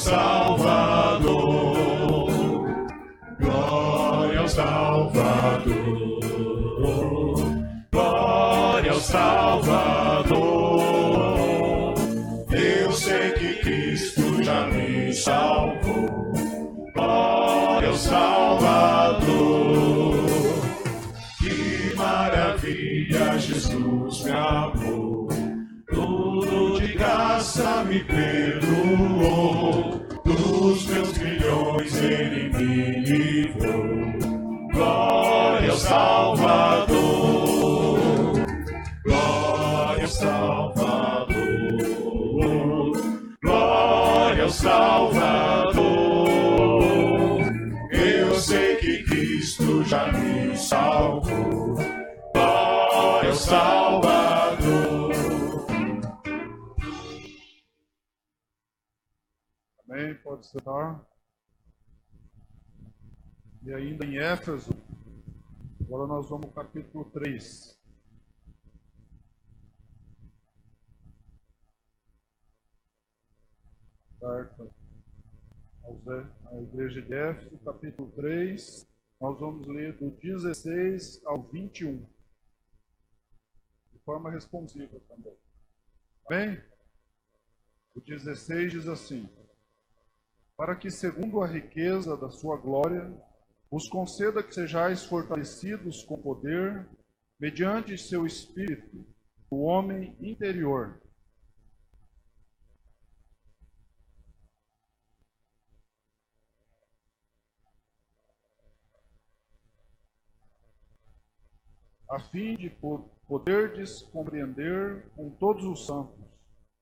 Salvador, glória ao Salvador, glória ao Salvador. Eu sei que Cristo já me salvou, glória ao Salvador. Que maravilha, Jesus me amou, tudo de graça me perdoou, dos meus milhões ele me livrou. Glória ao Salvador, glória ao Salvador, glória ao Salvador. Eu sei que Cristo já me salvou, glória ao Salvador. Amém? Pode sentar. E ainda em Éfeso, agora nós vamos ao capítulo 3. Carta à igreja de Éfeso, capítulo 3. Nós vamos ler do 16 ao 21. De forma responsiva também. Amém? O 16 diz assim: para que, segundo a riqueza da sua glória, vos conceda que sejais fortalecidos com poder, mediante seu Espírito, o homem interior. A fim de poderdes compreender com todos os santos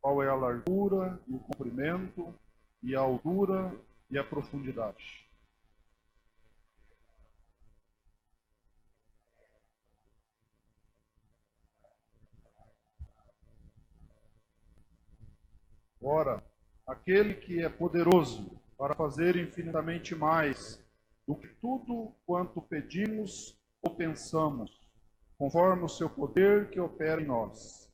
qual é a largura e o comprimento, e a altura e a profundidade. Ora, aquele que é poderoso para fazer infinitamente mais do que tudo quanto pedimos ou pensamos, conforme o seu poder que opera em nós.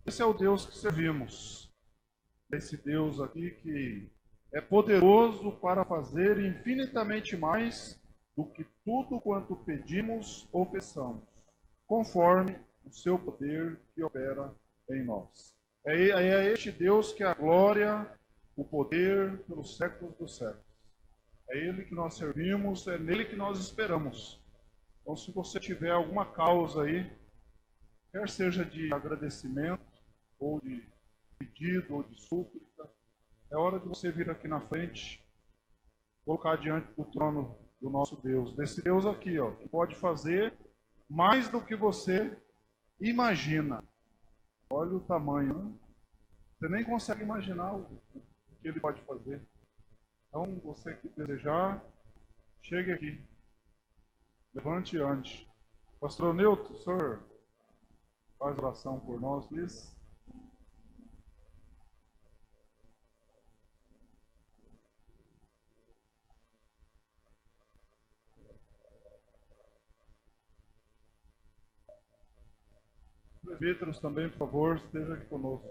Esse é o Deus que servimos. Esse Deus aqui que é poderoso para fazer infinitamente mais do que tudo quanto pedimos ou pensamos, conforme o seu poder que opera em nós. É este Deus que é a glória, o poder pelos séculos dos séculos. É Ele que nós servimos, é nele que nós esperamos. Então, se você tiver alguma causa aí, quer seja de agradecimento, ou de pedido, ou de súplica, é hora de você vir aqui na frente, colocar diante do trono do nosso Deus, desse Deus aqui, ó, que pode fazer mais do que você imagina. Olha o tamanho, né? Você nem consegue imaginar o que ele pode fazer. Então, você que desejar, chegue aqui. Levante e ande. Pastor Nilton, o senhor faz oração por nós, please. Presbíteros também, por favor, esteja aqui conosco.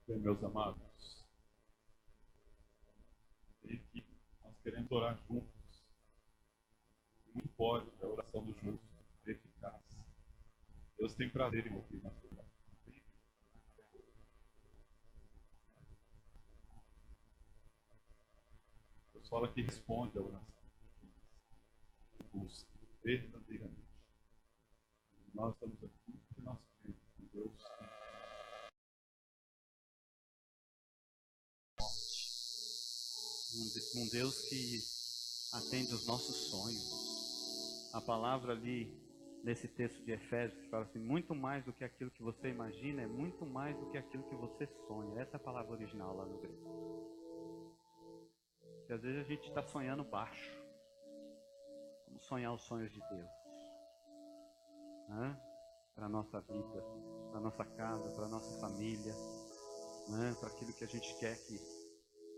Bem, meus amados, e que nós queremos orar juntos. Não pode a oração do justo é eficaz. Deus tem prazer em ouvir nossa oração. Deus fala que responde a oração. Busca verdadeiramente. Nós estamos aqui porque nós cremos em Deus. Um Deus que atende os nossos sonhos. A palavra ali, nesse texto de Efésios, fala assim, muito mais do que aquilo que você imagina, é muito mais do que aquilo que você sonha. Essa é a palavra original lá no grego. Porque às vezes a gente está sonhando baixo. Vamos sonhar os sonhos de Deus. Para a nossa vida, para a nossa casa, para a nossa família, para aquilo que a gente quer que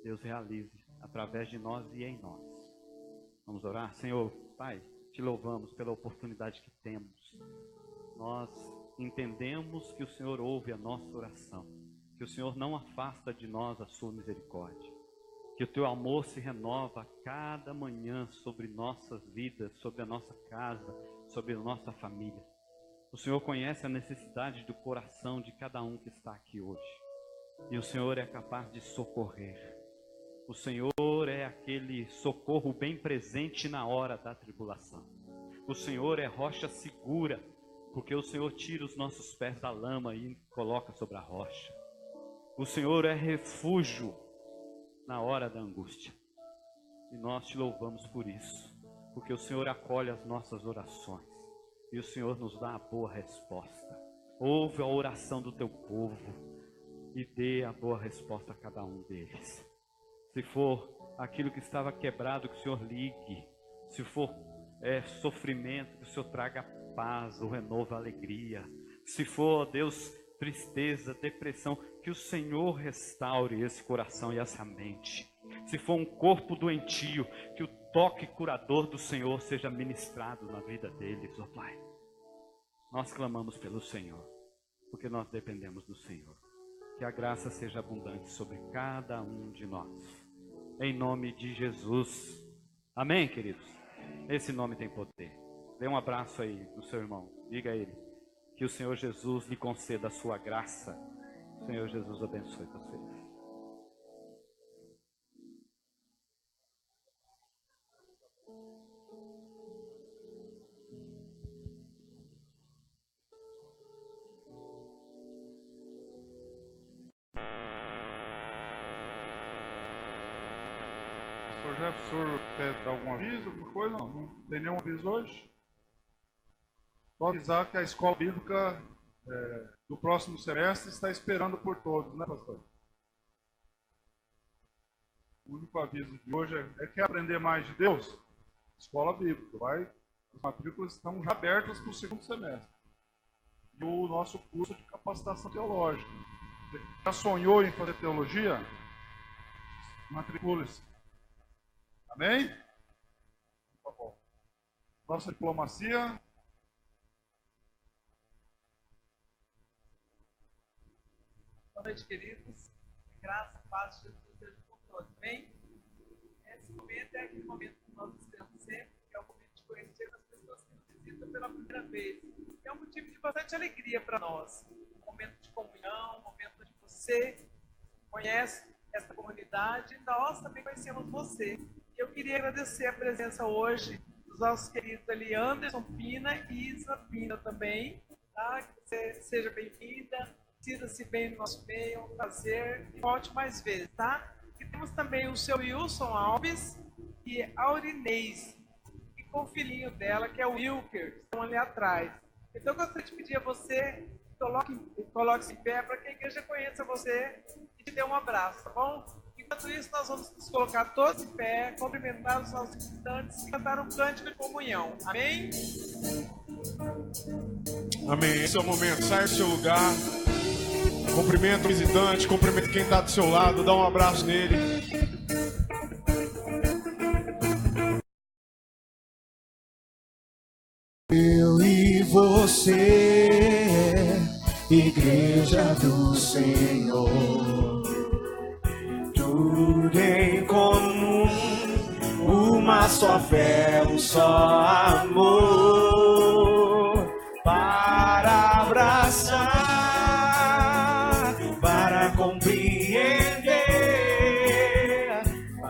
Deus realize através de nós e em nós. Vamos orar? Senhor, Pai, te louvamos pela oportunidade que temos. Nós entendemos que o Senhor ouve a nossa oração, que o Senhor não afasta de nós a sua misericórdia, que o teu amor se renova a cada manhã sobre nossas vidas, sobre a nossa casa, sobre a nossa família. O Senhor conhece a necessidade do coração de cada um que está aqui hoje. E o Senhor é capaz de socorrer. O Senhor é aquele socorro bem presente na hora da tribulação. O Senhor é rocha segura, porque o Senhor tira os nossos pés da lama e coloca sobre a rocha. O Senhor é refúgio na hora da angústia. E nós te louvamos por isso, porque o Senhor acolhe as nossas orações. E o Senhor nos dá a boa resposta. Ouve a oração do teu povo e dê a boa resposta a cada um deles. Se for aquilo que estava quebrado, que o Senhor ligue. Se for sofrimento, que o Senhor traga paz, o renovo, a alegria. Se for, Deus, tristeza, depressão, que o Senhor restaure esse coração e essa mente. Se for um corpo doentio, que o toque curador do Senhor seja ministrado na vida deles, ó Pai. Nós clamamos pelo Senhor, porque nós dependemos do Senhor. Que a graça seja abundante sobre cada um de nós. Em nome de Jesus. Amém, queridos? Esse nome tem poder. Dê um abraço aí no seu irmão. Diga a ele que o Senhor Jesus lhe conceda a sua graça. O Senhor Jesus abençoe vocês. O senhor quer dar algum aviso, alguma coisa? Não tem nenhum aviso hoje? Só avisar que a escola bíblica do próximo semestre está esperando por todos, né, pastor? O único aviso de hoje é quer aprender mais de Deus? Escola bíblica. As matrículas estão já abertas para o segundo semestre. E o nosso curso de capacitação teológica. Você já sonhou em fazer teologia? Matricule-se. Amém? Tá bom. Nossa diplomacia. Boa noite, queridos. Graça, paz de Jesus seja com todos. Amém? Esse momento é aquele momento que nós esperamos sempre, que é o momento de conhecer as pessoas que nos visitam pela primeira vez. É um motivo de bastante alegria para nós. Um momento de comunhão, um momento onde você conhece essa comunidade e nós também conhecemos você. Eu queria agradecer a presença hoje dos nossos queridos ali, Anderson Pina e Isa Pina também, tá? Que você seja bem-vinda, sinta-se bem no nosso meio, é um prazer e volte mais vezes, tá? E temos também o seu Wilson Alves e a Aurinês, e com o filhinho dela, que é o Wilker, que estão ali atrás. Então eu gostaria de pedir a você, coloque-se em pé para que a igreja conheça você e te dê um abraço, tá bom? Enquanto isso, nós vamos nos colocar todos em pé, cumprimentar os nossos visitantes e cantar um cântico de comunhão. Amém? Amém. Esse é o momento. Sai do seu lugar. Cumprimenta o visitante, cumprimenta quem está do seu lado, dá um abraço nele. Eu e você, Igreja do Senhor, tudo em comum, uma só fé, um só amor, para abraçar, para compreender,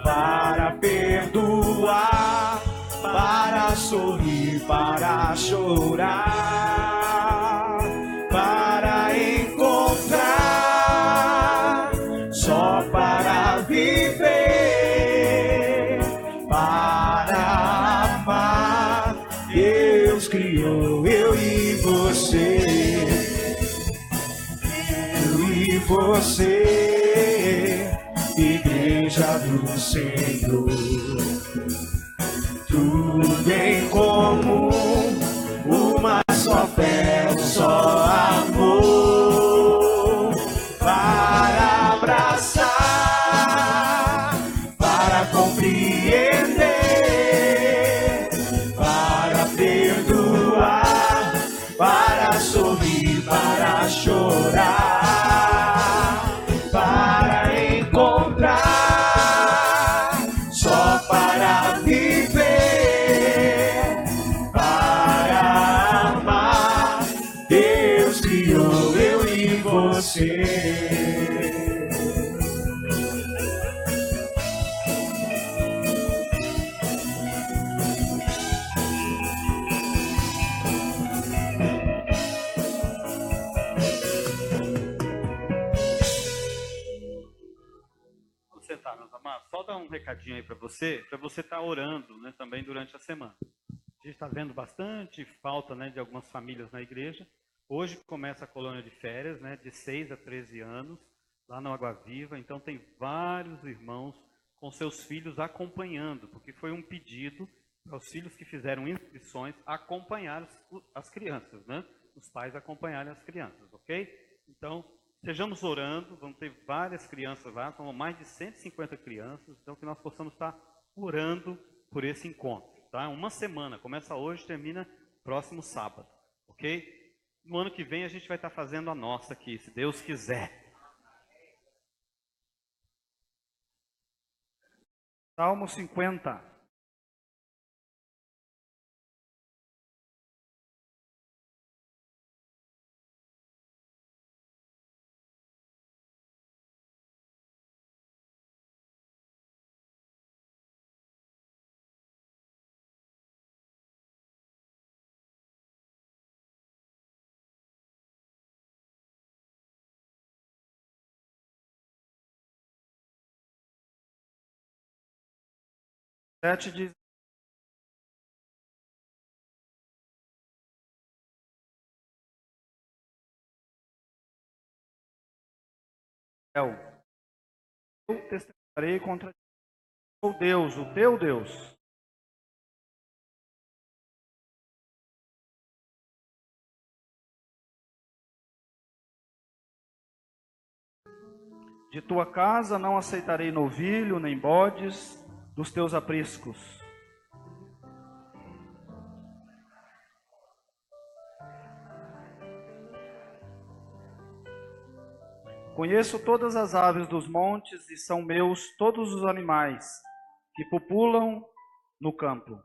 para perdoar, para sorrir, para chorar, para encontrar, só para viver, para amar. Deus criou eu e você, Igreja do Senhor. Tudo em comum, uma só fé, um só amor, para abraçar, para sentar, meus amados. Só dar um recadinho aí para você estar orando, né, também durante a semana. A gente está vendo bastante falta, né, de algumas famílias na igreja. Hoje começa a colônia de férias, né, de 6 a 13 anos, lá no Água Viva. Então tem vários irmãos com seus filhos acompanhando, porque foi um pedido para os filhos que fizeram inscrições acompanhar as crianças, né? Os pais acompanharem as crianças, ok? Então, estejamos orando, vamos ter várias crianças lá, são mais de 150 crianças, então que nós possamos estar orando por esse encontro, tá? Uma semana, começa hoje, termina próximo sábado, ok? No ano que vem a gente vai estar fazendo a nossa aqui, se Deus quiser. Salmo 50. Diz: eu testemunharei contra ti. Sou Deus, o teu Deus. De tua casa não aceitarei novilho, nem bodes dos teus apriscos. Conheço todas as aves dos montes e são meus todos os animais que populam no campo.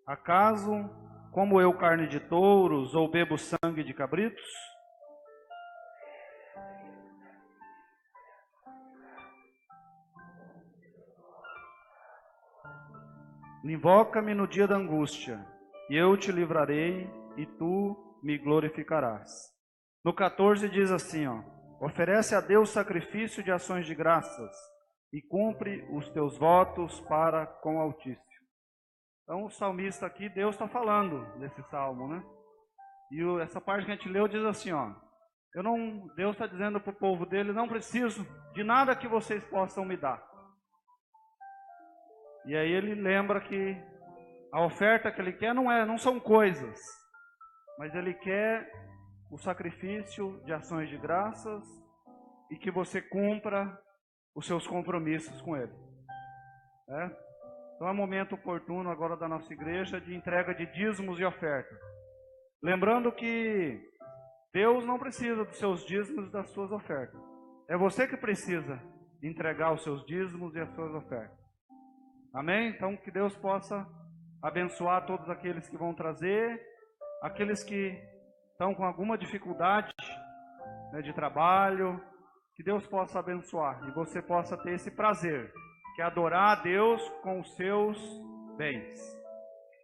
Acaso como eu carne de touros ou bebo sangue de cabritos? Invoca-me no dia da angústia, e eu te livrarei, e tu me glorificarás. No 14 diz assim, oferece a Deus sacrifício de ações de graças, e cumpre os teus votos para com o Altíssimo. Então o salmista aqui, Deus está falando nesse salmo, né? E essa parte que a gente leu diz assim, Deus está dizendo para o povo dele, não preciso de nada que vocês possam me dar. E aí ele lembra que a oferta que ele quer não são coisas, mas ele quer o sacrifício de ações de graças e que você cumpra os seus compromissos com ele. Então é um momento oportuno agora da nossa igreja de entrega de dízimos e ofertas. Lembrando que Deus não precisa dos seus dízimos e das suas ofertas. É você que precisa entregar os seus dízimos e as suas ofertas. Amém? Então que Deus possa abençoar todos aqueles que vão trazer, aqueles que estão com alguma dificuldade, né, de trabalho, que Deus possa abençoar e você possa ter esse prazer, que é adorar a Deus com os seus bens.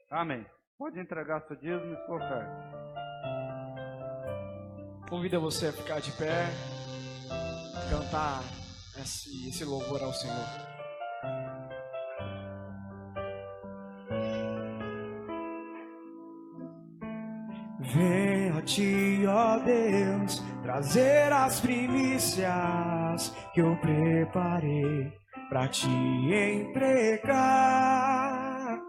Amém. Pode entregar seu dízimo e sua oferta. Convido você a ficar de pé, cantar esse louvor ao Senhor. Venho a ti, ó Deus, trazer as primícias que eu preparei pra te entregar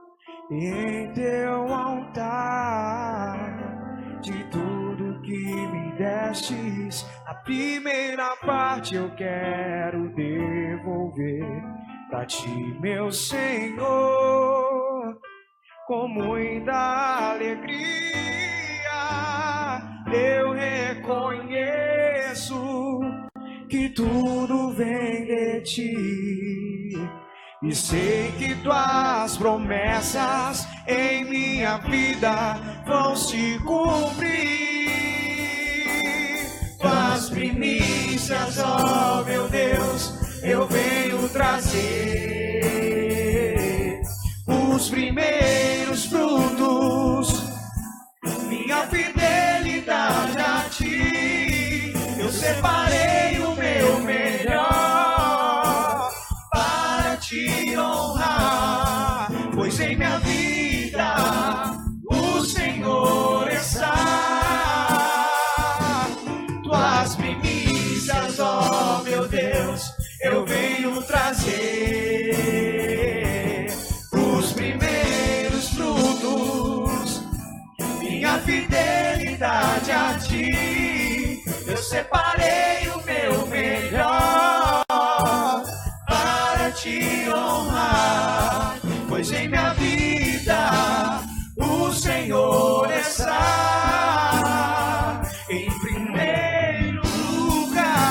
em teu altar. De tudo que me destes, a primeira parte eu quero devolver pra ti, meu Senhor, com muita alegria. Eu reconheço que tudo vem de ti, e sei que tuas promessas em minha vida vão se cumprir. Tuas primícias, ó meu Deus, eu venho trazer os primeiros frutos fidelidade a ti. Eu separei o meu melhor para te honrar, pois em minha vida o Senhor está em primeiro lugar.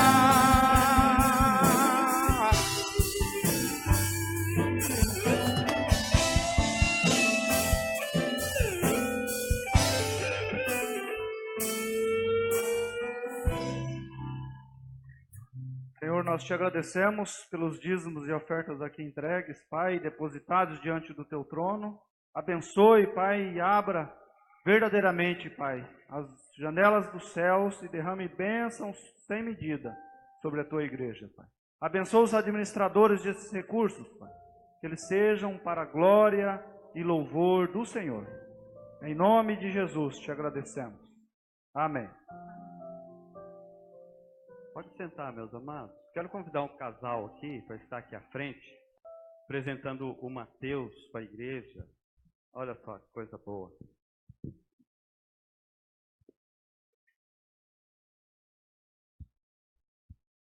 Senhor, nós te agradecemos pelos dízimos e ofertas aqui entregues, Pai, depositados diante do teu trono. Abençoe, Pai, e abra verdadeiramente, Pai, as janelas dos céus e derrame bênçãos sem medida sobre a tua igreja, Pai. Abençoe os administradores desses recursos, Pai, que eles sejam para a glória e louvor do Senhor. Em nome de Jesus te agradecemos. Amém. Pode sentar, meus amados. Quero convidar um casal aqui para estar aqui à frente, apresentando o Mateus para a igreja. Olha só que coisa boa.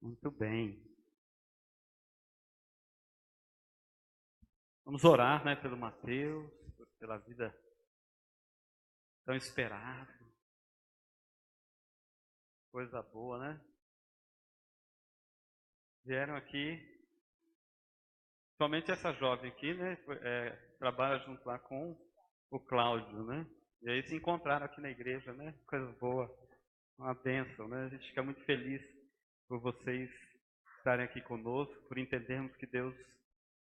Muito bem. Vamos orar, né, pelo Mateus, pela vida tão esperada. Coisa boa, né? Vieram aqui, somente essa jovem aqui, né, trabalha junto lá com o Cláudio, né? E aí se encontraram aqui na igreja, né? Coisa boa, uma bênção, né? A gente fica muito feliz por vocês estarem aqui conosco, por entendermos que Deus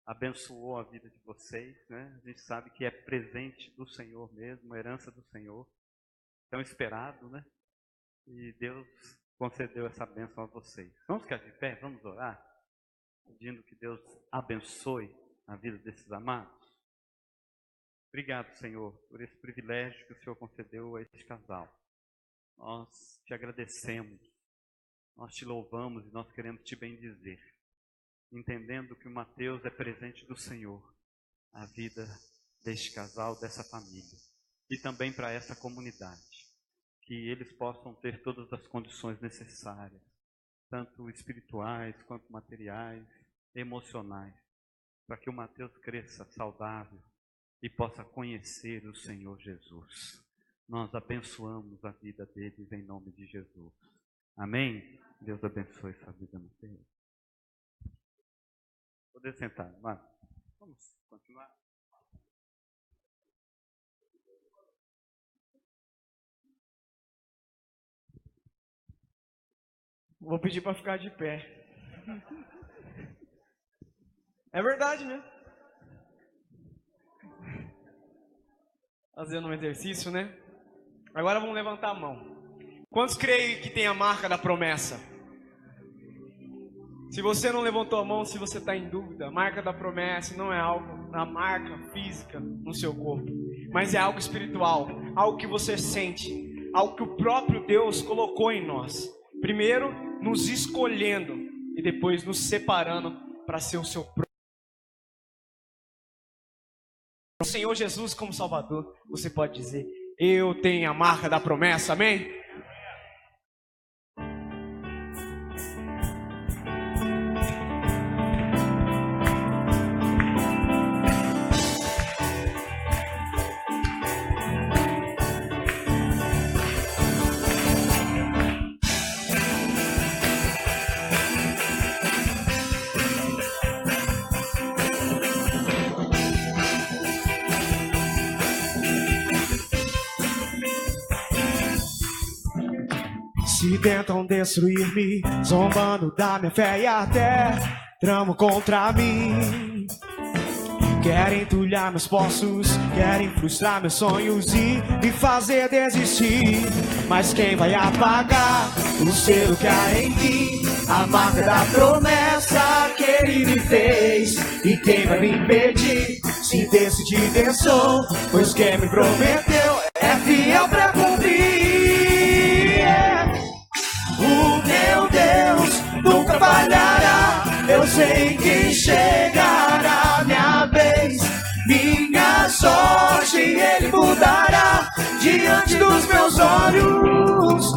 abençoou a vida de vocês, né? A gente sabe que é presente do Senhor mesmo, uma herança do Senhor, tão esperado, né? E Deus concedeu essa bênção a vocês. Vamos ficar de pé, vamos orar, pedindo que Deus abençoe a vida desses amados. Obrigado, Senhor, por esse privilégio que o Senhor concedeu a este casal. Nós te agradecemos, nós te louvamos e nós queremos te bendizer, entendendo que o Mateus é presente do Senhor, a vida deste casal, dessa família, e também para essa comunidade. Que eles possam ter todas as condições necessárias, tanto espirituais quanto materiais, emocionais, para que o Mateus cresça saudável e possa conhecer o Senhor Jesus. Nós abençoamos a vida deles em nome de Jesus. Amém? Deus abençoe sua vida, Mateus. Poder sentar, vai. Vamos continuar. Vou pedir para ficar de pé. É verdade, né? Fazendo um exercício, né? Agora vamos levantar a mão. Quantos creem que tem a marca da promessa? Se você não levantou a mão, se você está em dúvida, a marca da promessa não é algo, a marca física no seu corpo, mas é algo espiritual, algo que você sente, algo que o próprio Deus colocou em nós. Primeiro, nos escolhendo e depois nos separando para ser o seu próprio. O Senhor Jesus como Salvador, você pode dizer, eu tenho a marca da promessa, amém? Se tentam destruir-me, zombando da minha fé e até tramam contra mim. Querem entulhar meus poços, querem frustrar meus sonhos e me fazer desistir. Mas quem vai apagar o selo que há em mim? A marca da promessa que ele me fez. E quem vai me impedir se decidir vençou? Pois quem me prometeu é fiel pra cumprir. O meu Deus nunca falhará. Eu sei que chegará minha vez. Minha sorte ele mudará. diante dos meus olhos.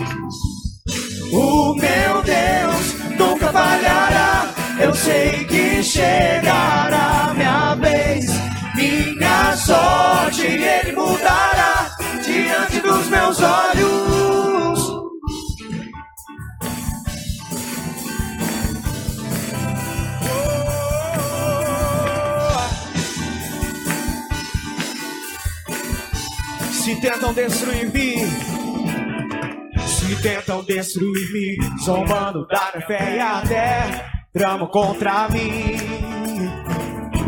O meu Deus nunca falhará. Eu sei que chegará minha vez, minha sorte Ele mudará diante dos meus olhos. Se tentam destruir-me, se tentam destruir-me, zombando da minha fé e até tramam contra mim.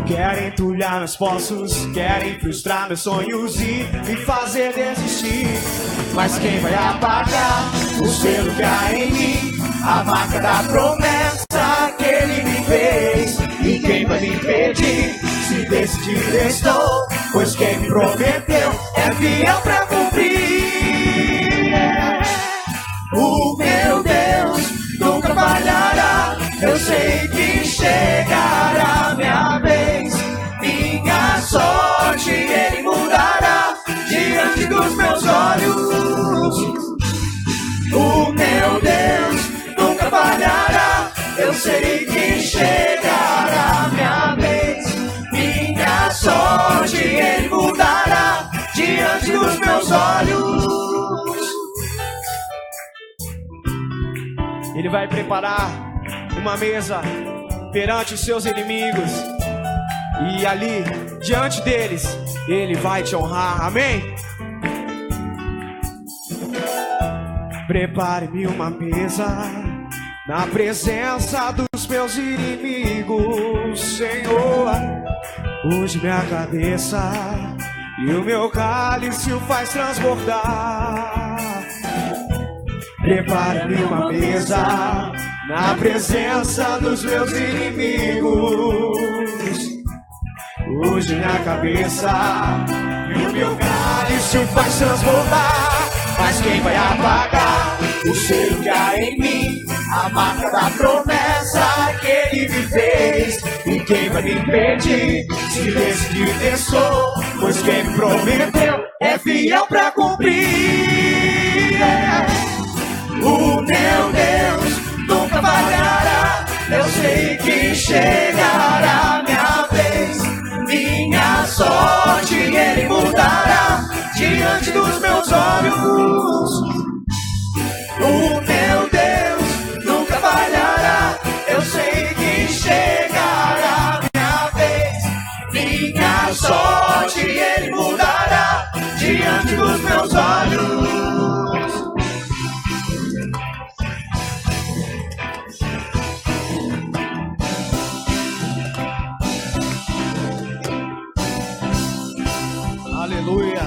Querem entulhar meus poços, querem frustrar meus sonhos e me fazer desistir. Mas quem vai apagar o selo que há em mim? A marca da promessa que Ele me fez. E quem vai me impedir? Se decidir estou, pois quem me prometeu é fiel pra cumprir. O meu Deus nunca falhará. Eu sei que chegará minha vez, minha sorte Ele mudará diante dos meus olhos. O meu Deus nunca falhará. Eu sei que chegará minha vez, minha sorte Ele mudará diante dos meus olhos. Ele vai preparar uma mesa perante os seus inimigos, e ali, diante deles, Ele vai te honrar, amém? Prepare-me uma mesa na presença dos meus inimigos, Senhor. Hoje minha cabeça e o meu cálice o faz transbordar. Prepare-me uma mesa na presença dos meus inimigos. Hoje minha cabeça e o meu cálice o faz transbordar. Mas quem vai apagar o selo que há em mim? A marca da promessa que Ele me fez. E quem vai me impedir? Se decidir eu sou, pois quem me prometeu é fiel pra cumprir. O meu Deus nunca falhará. Eu sei que chegará minha vez, minha sorte Ele mudará diante dos meus olhos. O meu Deus nunca falhará. Eu sei que chegará minha vez, minha sorte Ele mudará diante dos meus olhos. Aleluia.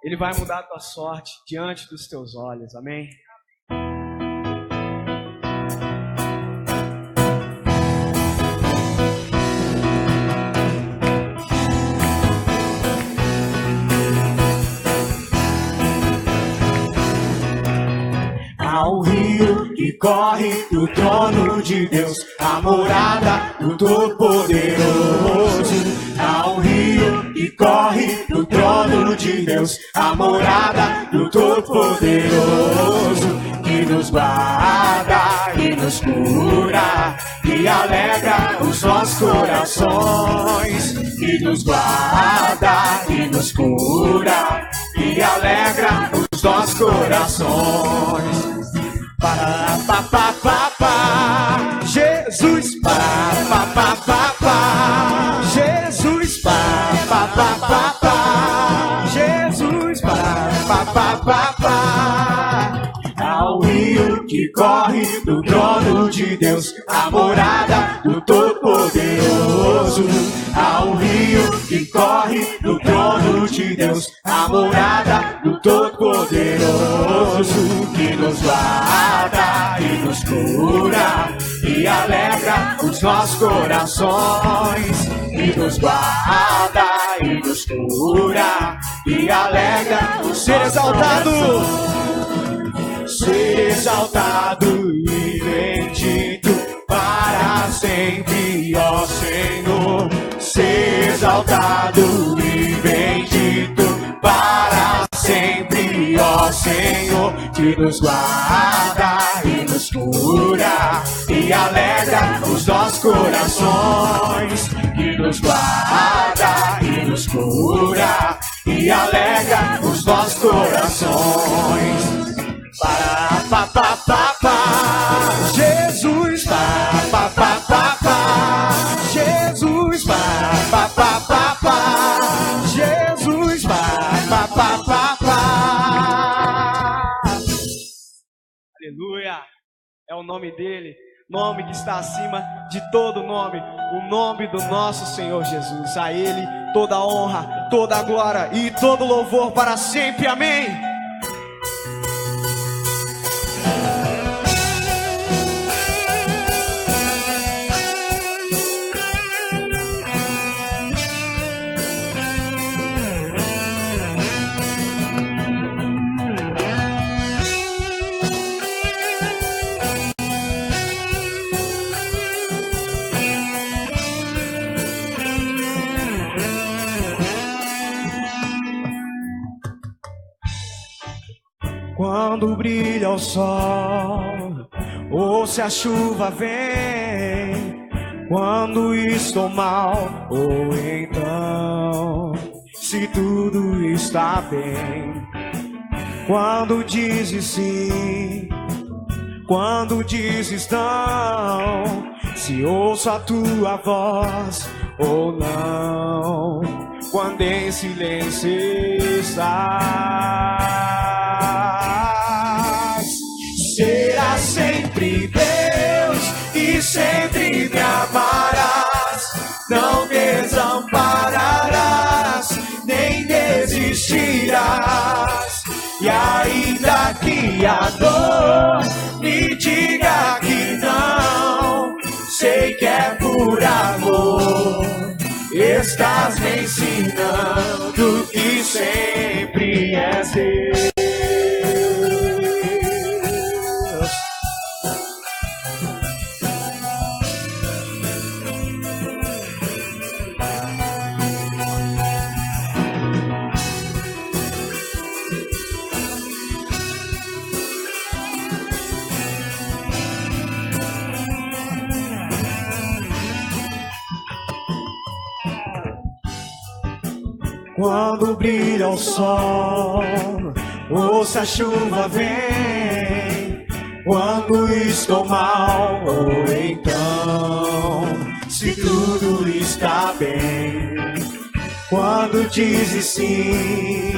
Ele vai mudar a tua sorte diante dos teus olhos, amém? Há um rio que corre do trono de Deus, a morada do Todo-Poderoso. Há um rio que corre do trono de Deus, a morada do Todo-Poderoso, que nos guarda e nos cura e alegra os nossos corações, que nos guarda e nos cura e alegra os nossos corações. Para pa pa pa pa, Jesus, para pa pa pa pa, Jesus, para pa pa pa pa, Jesus, para pa pa pa pa. Ao rio que corre do trono de Deus, a morada do Todo-Poderoso. Ao rio que corre do trono de Deus, a morada do Todo-Poderoso, que nos guarda e nos cura e alegra os nossos corações, que nos guarda e nos cura e alegra os ser exaltado. Ser exaltado e bendito para sempre, ó Senhor. Ser exaltado e bendito nos guarda e nos cura e alegra os nossos corações, que nos guarda e nos cura e alegra os nossos corações. Para pa pa pa pa, Jesus, para pa pa pa pa, Jesus, para pa pa pa pa, Jesus, para pa pa pa pa. Aleluia! É o nome dele, nome que está acima de todo nome, o nome do nosso Senhor Jesus. A ele toda a honra, toda a glória e todo louvor para sempre. Amém. Quando brilha o sol, ou se a chuva vem, quando estou mal, ou então, se tudo está bem. Quando dizes sim, quando dizes não, se ouço a tua voz ou não, quando em silêncio estás, serás sempre Deus e sempre me amarás, não desampararás, nem desistirás. E ainda que a dor me diga que não, sei que é por amor, estás me ensinando que sempre és Deus. Quando brilha o sol, ou se a chuva vem, quando estou mal, ou então, se tudo está bem. Quando dizes sim,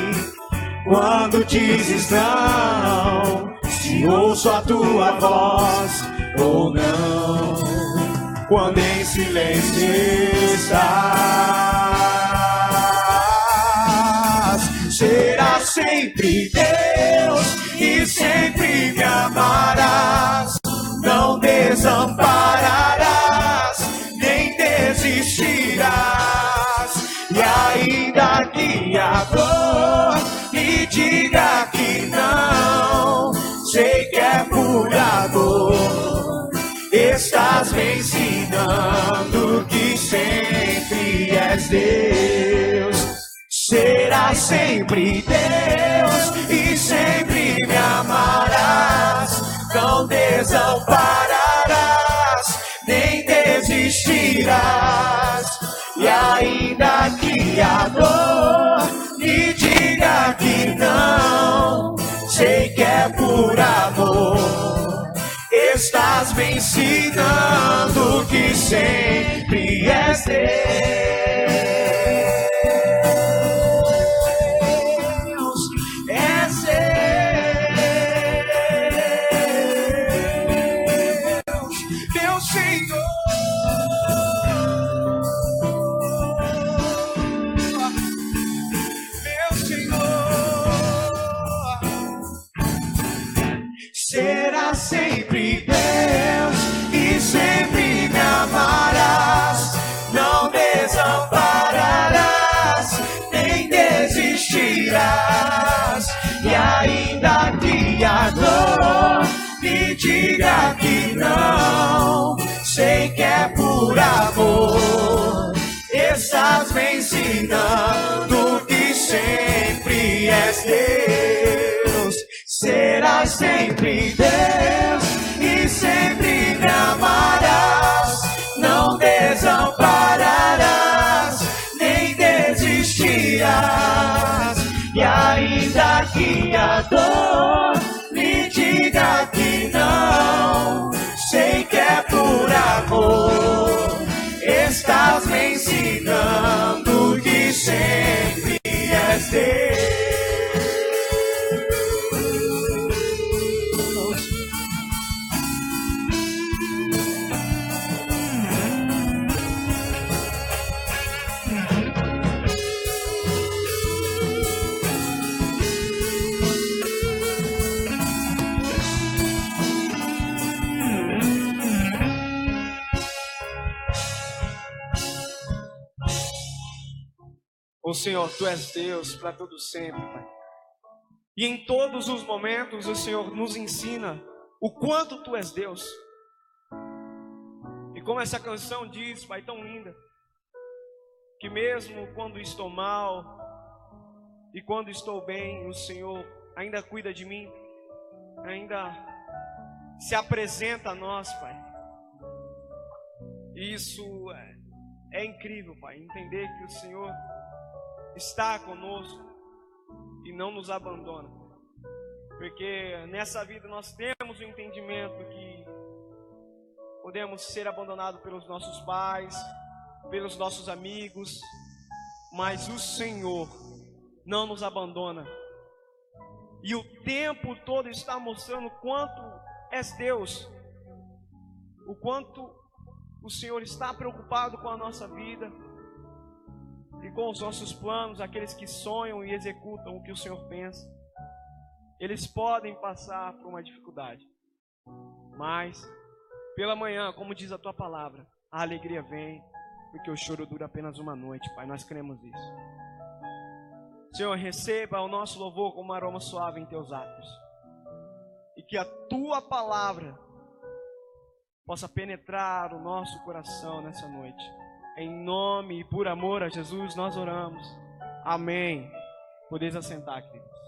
quando dizes não, se ouço a tua voz ou não, quando em silêncio estás, serás sempre Deus e sempre me amarás, não desampararás, nem desistirás. E ainda que a dor me diga que não, sei que é por amor, estás me ensinando que sempre és Deus. Serás sempre Deus e sempre me amarás, não desampararás, nem desistirás. E ainda que a dor me diga que não, sei que é por amor, estás me ensinando que sempre és Deus. Serás sempre Deus e sempre me amarás, não desampararás, nem desistirás. E ainda que a dor me diga que não, sei que é por amor, estás me ensinando que sempre és Deus. Serás sempre sempre Deus e sempre me amarás. Não desampararás, nem desistirás. E ainda que a dor me diga que não, sei que é por amor. Estás me ensinando que sempre és Deus. Ô Senhor, Tu és Deus para todo sempre, Pai. E em todos os momentos o Senhor nos ensina o quanto Tu és Deus. E como essa canção diz, Pai, tão linda, que mesmo quando estou mal e quando estou bem, o Senhor ainda cuida de mim, ainda se apresenta a nós, Pai. E isso é incrível, Pai, entender que o Senhor está conosco e não nos abandona, porque nessa vida nós temos o entendimento que podemos ser abandonados pelos nossos pais, pelos nossos amigos, mas o Senhor não nos abandona, e o tempo todo está mostrando o quanto és Deus, o quanto o Senhor está preocupado com a nossa vida e com os nossos planos. Aqueles que sonham e executam o que o Senhor pensa, eles podem passar por uma dificuldade, mas pela manhã, como diz a Tua palavra, a alegria vem, porque o choro dura apenas uma noite, Pai, nós cremos isso. Senhor, receba o nosso louvor como um aroma suave em Teus atos, e que a Tua palavra possa penetrar o nosso coração nessa noite. Em nome e por amor a Jesus nós oramos. Amém. Podeis assentar, queridos.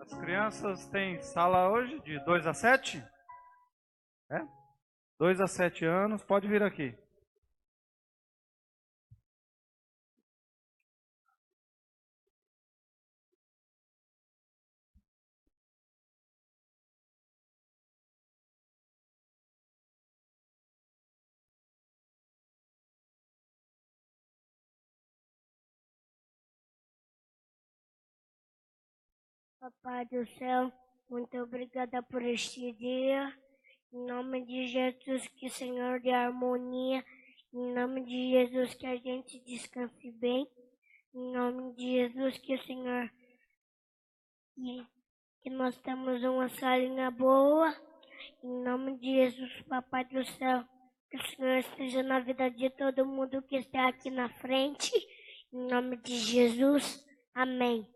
As crianças têm sala hoje de 2 a 7? É? 2 a 7 anos, pode vir aqui. Papai do céu, muito obrigada por este dia. Em nome de Jesus, que o Senhor dê harmonia. Em nome de Jesus, que a gente descanse bem. Em nome de Jesus, que o Senhor... que nós temos uma salinha boa. Em nome de Jesus, Papai do céu, que o Senhor esteja na vida de todo mundo que está aqui na frente. Em nome de Jesus. Amém.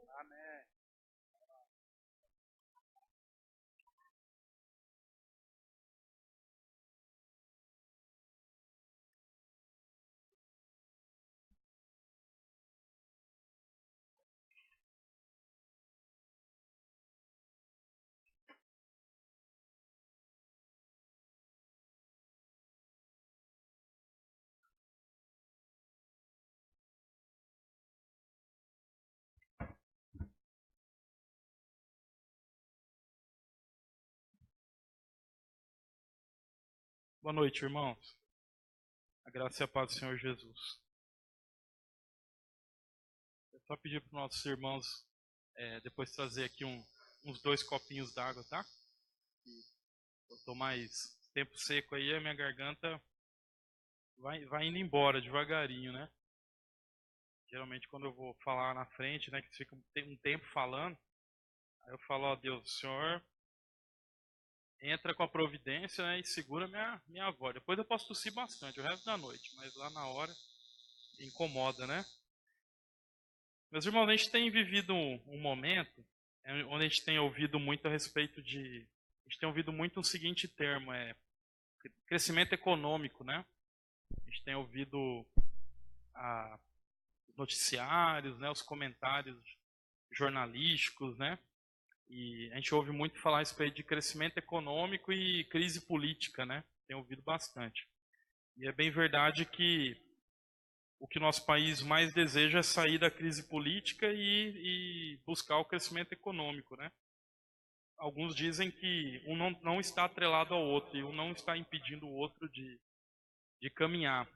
Boa noite, irmãos. A graça e a paz do Senhor Jesus. Eu só pedir para os nossos irmãos depois trazer aqui uns 2 copinhos d'água, tá? Eu estou mais tempo seco aí, a minha garganta vai indo embora devagarinho, né? Geralmente quando eu vou falar na frente, né, que fica um tempo falando, aí eu falo, ó Deus, o Senhor entra com a providência, né, e segura minha voz. Depois eu posso tossir bastante o resto da noite, mas lá na hora incomoda, né? Meus irmãos, a gente tem vivido um momento onde a gente tem ouvido muito a respeito de... A gente tem ouvido muito o seguinte termo, crescimento econômico, né? A gente tem ouvido os noticiários, né, os comentários jornalísticos, né? E a gente ouve muito falar a respeito de crescimento econômico e crise política, né? Tem ouvido bastante. E é bem verdade que o que o nosso país mais deseja é sair da crise política e buscar o crescimento econômico, né? Alguns dizem que um não está atrelado ao outro e um não está impedindo o outro de caminhar.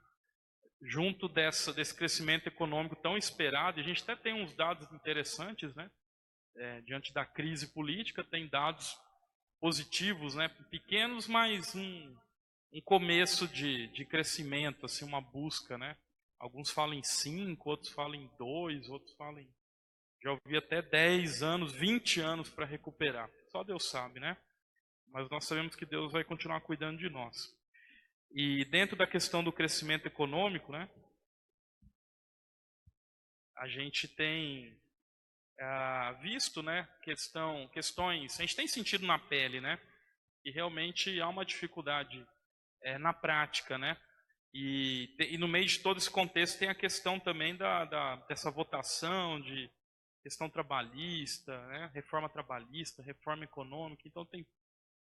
Junto desse crescimento econômico tão esperado, e a gente até tem uns dados interessantes, né? Diante da crise política, tem dados positivos, né? Pequenos, mas um começo de crescimento, assim, uma busca, né? Alguns falam em 5, outros falam em 2, outros falam em... Já ouvi até 10 anos, 20 anos para recuperar. Só Deus sabe, né? Mas nós sabemos que Deus vai continuar cuidando de nós. E dentro da questão do crescimento econômico, né? A gente tem visto, né? Questões, a gente tem sentido na pele, né? E realmente há uma dificuldade na prática, né? E no meio de todo esse contexto tem a questão também dessa votação de questão trabalhista, né? Reforma trabalhista, reforma econômica. Então tem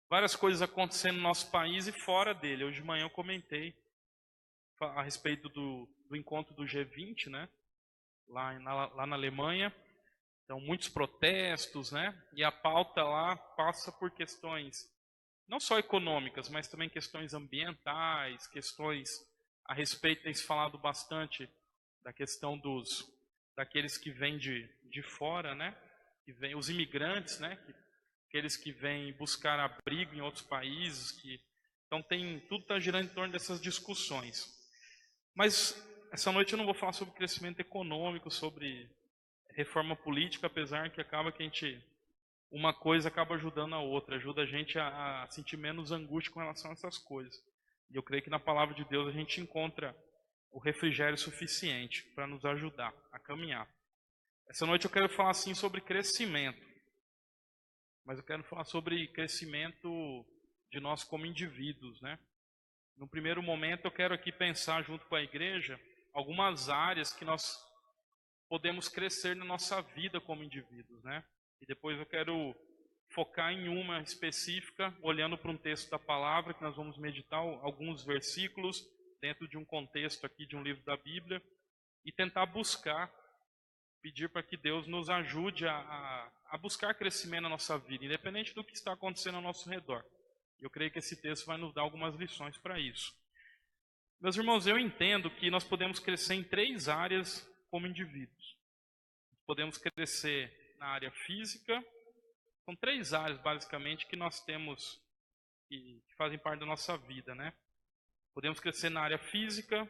várias coisas acontecendo no nosso país e fora dele. Hoje de manhã eu comentei a respeito do encontro do G20, né? Lá na Alemanha. Então muitos protestos, né? E a pauta lá passa por questões não só econômicas, mas também questões ambientais, questões a respeito, tem se falado bastante da questão daqueles que vêm de fora, né? Que vêm, os imigrantes, né? Aqueles que vêm buscar abrigo em outros países. Então tudo está girando em torno dessas discussões. Mas essa noite eu não vou falar sobre crescimento econômico, sobre reforma política, apesar que acaba que uma coisa acaba ajudando a outra, ajuda a gente a sentir menos angústia com relação a essas coisas. E eu creio que na palavra de Deus a gente encontra o refrigério suficiente para nos ajudar a caminhar. Essa noite eu quero falar assim sobre crescimento, mas eu quero falar sobre crescimento de nós como indivíduos, né? No primeiro momento eu quero aqui pensar junto com a igreja algumas áreas que nós podemos crescer na nossa vida como indivíduos, né? E depois eu quero focar em uma específica, olhando para um texto da palavra, que nós vamos meditar alguns versículos dentro de um contexto aqui de um livro da Bíblia e tentar pedir para que Deus nos ajude a buscar crescimento na nossa vida, independente do que está acontecendo ao nosso redor. Eu creio que esse texto vai nos dar algumas lições para isso. Meus irmãos, eu entendo que nós podemos crescer em 3 áreas como indivíduos. Podemos crescer na área física. São 3 áreas, basicamente, que nós temos, que fazem parte da nossa vida, né? Podemos crescer na área física,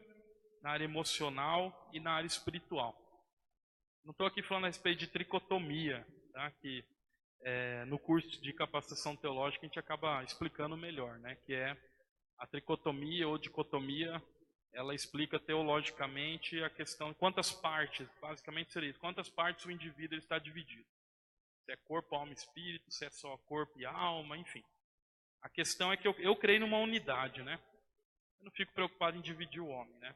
na área emocional e na área espiritual. Não estou aqui falando a respeito de tricotomia, tá? Que no curso de capacitação teológica a gente acaba explicando melhor, né? Que é a tricotomia ou dicotomia, ela explica teologicamente a questão de quantas partes, basicamente seria isso, quantas partes o indivíduo está dividido. Se é corpo, alma e espírito, se é só corpo e alma, enfim. A questão é que eu creio numa unidade, né? Eu não fico preocupado em dividir o homem, né?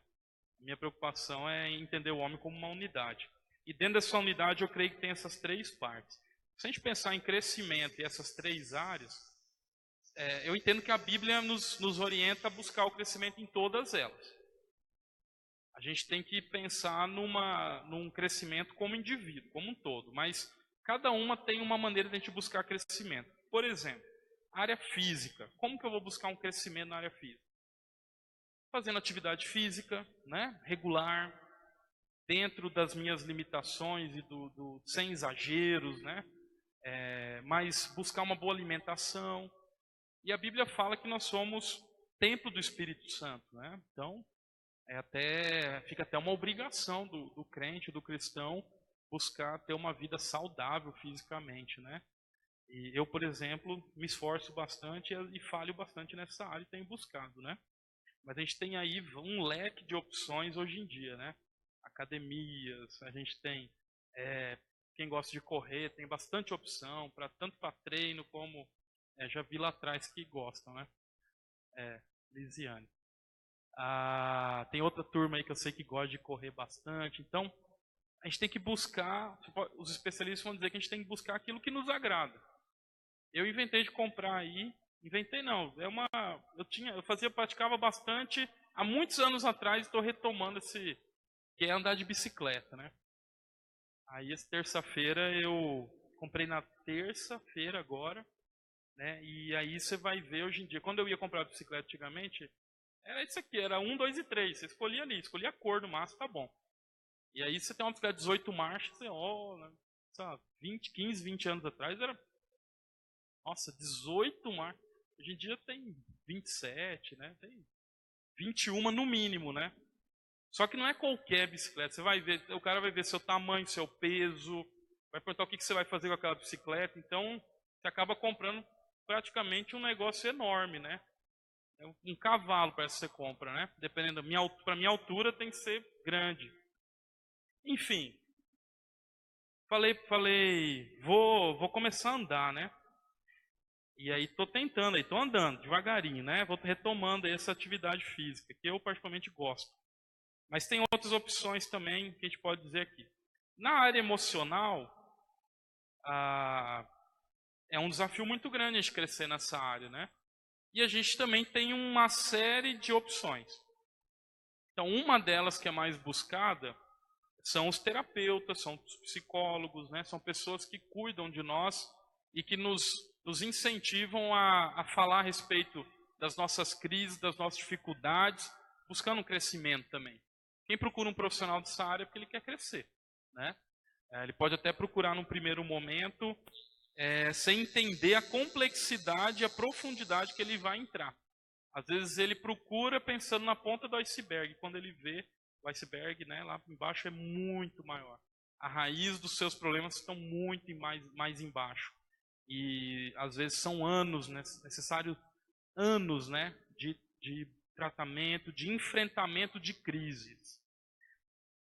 A minha preocupação é entender o homem como uma unidade. E dentro dessa unidade eu creio que tem essas 3 partes. Se a gente pensar em crescimento e essas 3 áreas, eu entendo que a Bíblia nos orienta a buscar o crescimento em todas elas. A gente tem que pensar num crescimento como indivíduo, como um todo, mas cada uma tem uma maneira de a gente buscar crescimento. Por exemplo, área física. Como que eu vou buscar um crescimento na área física? Fazendo atividade física, né, regular, dentro das minhas limitações e sem exageros, né, mas buscar uma boa alimentação. E a Bíblia fala que nós somos templo do Espírito Santo, né? Então, fica até uma obrigação do crente, do cristão, buscar ter uma vida saudável fisicamente, né? E eu, por exemplo, me esforço bastante e falho bastante nessa área e tenho buscado, né? Mas a gente tem aí um leque de opções hoje em dia, né? Academias, a gente tem, quem gosta de correr, tem bastante opção, tanto para treino como, já vi lá atrás que gostam, né? Lisiane. Tem outra turma aí que eu sei que gosta de correr bastante, então a gente tem que buscar, os especialistas vão dizer que a gente tem que buscar aquilo que nos agrada. Eu inventei de comprar aí, inventei não, praticava bastante há muitos anos atrás, estou retomando que é andar de bicicleta, né? Aí essa terça-feira eu comprei na terça-feira agora, né? E aí você vai ver hoje em dia, quando eu ia comprar a bicicleta antigamente, era isso aqui, era 1, 2 e 3, você escolhia ali, escolhia a cor no máximo, tá bom. E aí você tem uma bicicleta de 18 marchas, você olha, 15, 20 anos atrás era, nossa, 18 marchas. Hoje em dia tem 27, né? Tem 21 no mínimo, né? Só que não é qualquer bicicleta. Você vai ver, o cara vai ver seu tamanho, seu peso, vai perguntar o que você vai fazer com aquela bicicleta. Então, você acaba comprando praticamente um negócio enorme, né? Um cavalo parece que você compra, né? Dependendo para minha altura tem que ser grande. Enfim, falei, vou começar a andar, né? E aí tô tentando, tô andando devagarinho, né? Vou retomando essa atividade física, que eu particularmente gosto. Mas tem outras opções também que a gente pode dizer aqui. Na área emocional, é um desafio muito grande a gente crescer nessa área, né? E a gente também tem uma série de opções. Então, uma delas que é mais buscada são os terapeutas, são os psicólogos, né? São pessoas que cuidam de nós e que nos incentivam a falar a respeito das nossas crises, das nossas dificuldades, buscando um crescimento também. Quem procura um profissional dessa área é porque ele quer crescer, né? Ele pode até procurar num primeiro momento sem entender a complexidade e a profundidade que ele vai entrar. Às vezes ele procura pensando na ponta do iceberg, quando ele vê o iceberg, né, lá embaixo é muito maior. A raiz dos seus problemas estão muito mais embaixo. E às vezes são anos, né, necessário anos, né, de tratamento, de enfrentamento de crises.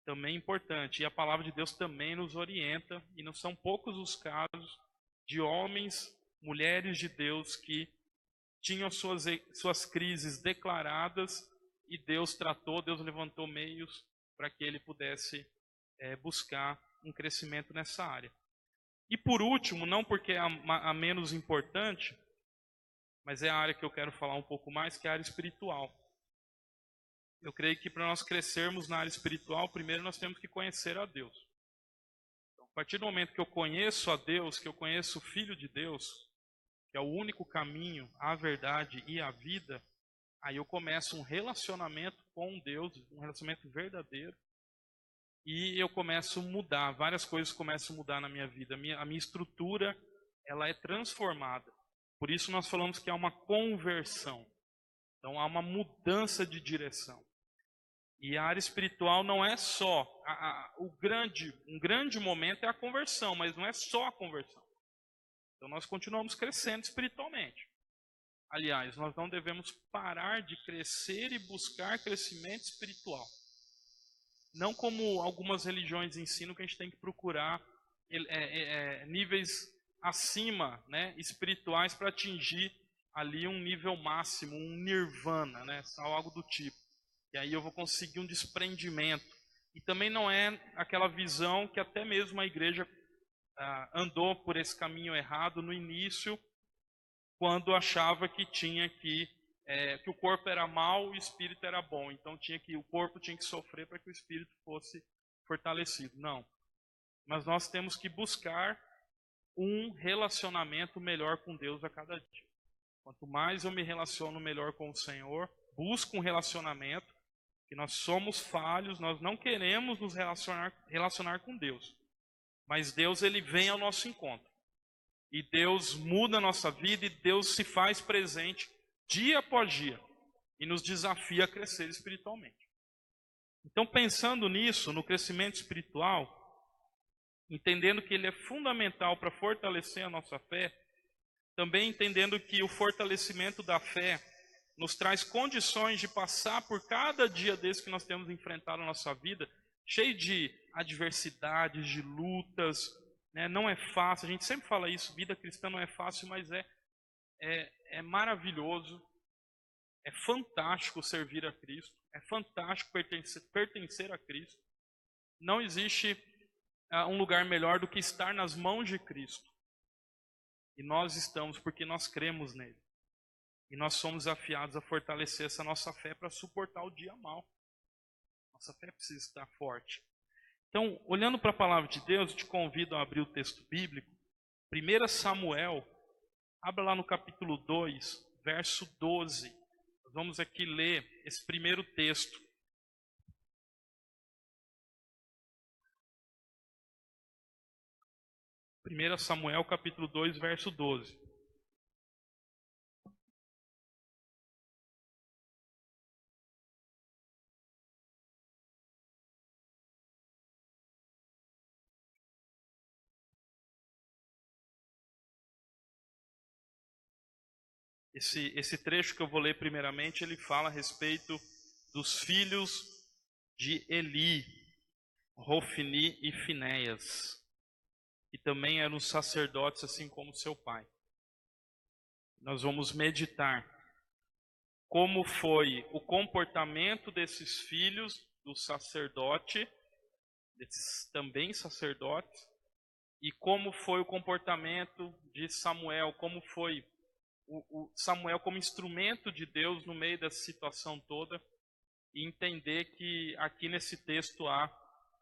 Também é importante. E a palavra de Deus também nos orienta, e não são poucos os casos de homens, mulheres de Deus que tinham suas crises declaradas e Deus tratou, Deus levantou meios para que ele pudesse buscar um crescimento nessa área. E por último, não porque é a menos importante, mas é a área que eu quero falar um pouco mais, que é a área espiritual. Eu creio que para nós crescermos na área espiritual, primeiro nós temos que conhecer a Deus. Então, a partir do momento que eu conheço a Deus, que eu conheço o Filho de Deus, que é o único caminho, a verdade e a vida, aí eu começo um relacionamento com Deus, um relacionamento verdadeiro, e eu começo a mudar, várias coisas começam a mudar na minha vida. A minha estrutura, ela é transformada. Por isso nós falamos que é uma conversão. Então há uma mudança de direção. E a área espiritual não é só, um grande momento é a conversão, mas não é só a conversão. Então nós continuamos crescendo espiritualmente. Aliás, nós não devemos parar de crescer e buscar crescimento espiritual. Não como algumas religiões ensinam que a gente tem que procurar níveis acima, né, espirituais para atingir ali um nível máximo, um nirvana, né, algo do tipo. E aí eu vou conseguir um desprendimento. E também não é aquela visão que até mesmo a igreja andou por esse caminho errado no início, quando achava que tinha que o corpo era mau e o espírito era bom. Então o corpo tinha que sofrer para que o espírito fosse fortalecido. Não. Mas nós temos que buscar um relacionamento melhor com Deus a cada dia. Quanto mais eu me relaciono melhor com o Senhor, busco um relacionamento, que nós somos falhos, nós não queremos nos relacionar com Deus. Mas Deus, ele vem ao nosso encontro. E Deus muda a nossa vida e Deus se faz presente dia após dia e nos desafia a crescer espiritualmente. Então, pensando nisso, no crescimento espiritual, entendendo que ele é fundamental para fortalecer a nossa fé, também entendendo que o fortalecimento da fé nos traz condições de passar por cada dia desse que nós temos enfrentado na nossa vida, cheio de adversidades, de lutas, né? Não é fácil, a gente sempre fala isso, vida cristã não é fácil, mas é maravilhoso, é fantástico servir a Cristo, é fantástico pertencer a Cristo. Não existe um lugar melhor do que estar nas mãos de Cristo. E nós estamos porque nós cremos nele. E nós somos desafiados a fortalecer essa nossa fé para suportar o dia mau. Nossa fé precisa estar forte. Então, olhando para a palavra de Deus, eu te convido a abrir o texto bíblico. 1 Samuel, abra lá no capítulo 2, verso 12. Nós vamos aqui ler esse primeiro texto. 1 Samuel, capítulo 2, verso 12. Esse trecho que eu vou ler primeiramente, ele fala a respeito dos filhos de Eli, Hofni e Finéias, que também eram sacerdotes assim como seu pai. Nós vamos meditar como foi o comportamento desses filhos do sacerdote, desses também sacerdotes, e como foi o comportamento de Samuel, como foi o Samuel como instrumento de Deus no meio dessa situação toda, e entender que aqui nesse texto há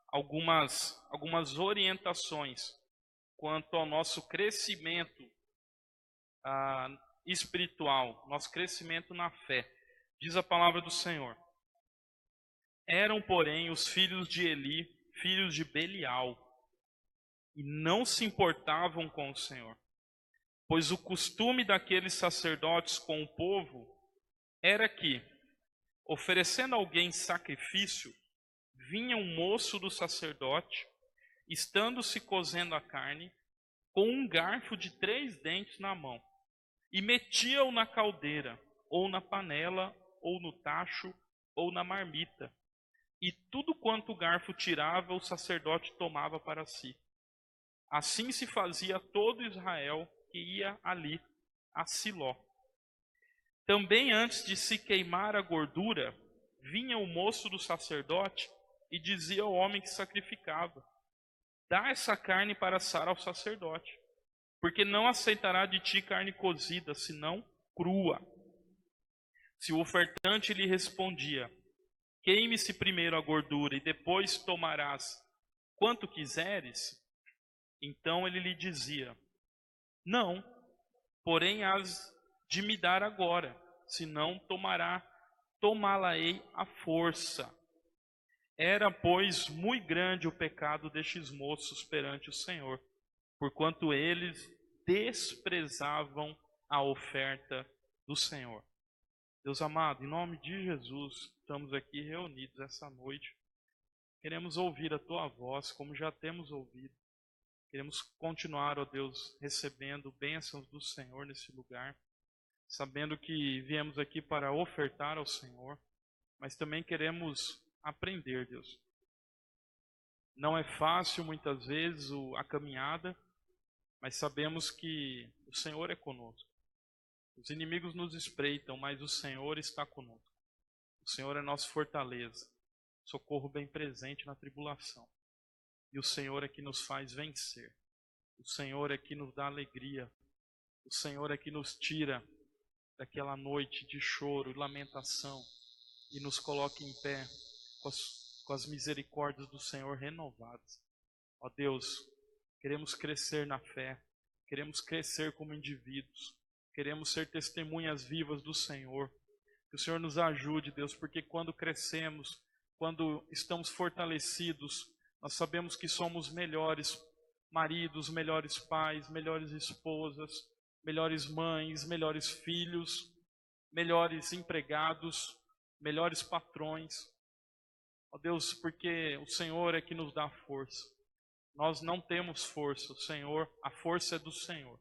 algumas orientações quanto ao nosso crescimento espiritual, nosso crescimento na fé. Diz a palavra do Senhor: eram, porém, os filhos de Eli, filhos de Belial, e não se importavam com o Senhor. Pois o costume daqueles sacerdotes com o povo era que, oferecendo a alguém sacrifício, vinha um moço do sacerdote, estando-se cozendo a carne, com um garfo de 3 dentes na mão, e metia-o na caldeira, ou na panela, ou no tacho, ou na marmita. E tudo quanto o garfo tirava, o sacerdote tomava para si. Assim se fazia todo Israel que ia ali a Siló. Também antes de se queimar a gordura, vinha o moço do sacerdote e dizia ao homem que sacrificava: dá essa carne para assar ao sacerdote, porque não aceitará de ti carne cozida, senão crua. Se o ofertante lhe respondia: queime-se primeiro a gordura e depois tomarás quanto quiseres, então ele lhe dizia: não, porém hás de me dar agora, senão tomá-la-ei à força. Era, pois, muito grande o pecado destes moços perante o Senhor, porquanto eles desprezavam a oferta do Senhor. Deus amado, em nome de Jesus, estamos aqui reunidos essa noite. Queremos ouvir a Tua voz, como já temos ouvido. Queremos continuar, ó Deus, recebendo bênçãos do Senhor nesse lugar, sabendo que viemos aqui para ofertar ao Senhor, mas também queremos aprender, Deus. Não é fácil muitas vezes a caminhada, mas sabemos que o Senhor é conosco. Os inimigos nos espreitam, mas o Senhor está conosco. O Senhor é nossa fortaleza, socorro bem presente na tribulação. E o Senhor é que nos faz vencer. O Senhor é que nos dá alegria. O Senhor é que nos tira daquela noite de choro e lamentação e nos coloca em pé com as misericórdias do Senhor renovadas. Ó Deus, queremos crescer na fé, queremos crescer como indivíduos, queremos ser testemunhas vivas do Senhor. Que o Senhor nos ajude, Deus, porque quando crescemos, quando estamos fortalecidos, nós sabemos que somos melhores maridos, melhores pais, melhores esposas, melhores mães, melhores filhos, melhores empregados, melhores patrões. Ó Deus, porque o Senhor é que nos dá força. Nós não temos força, a força é do Senhor.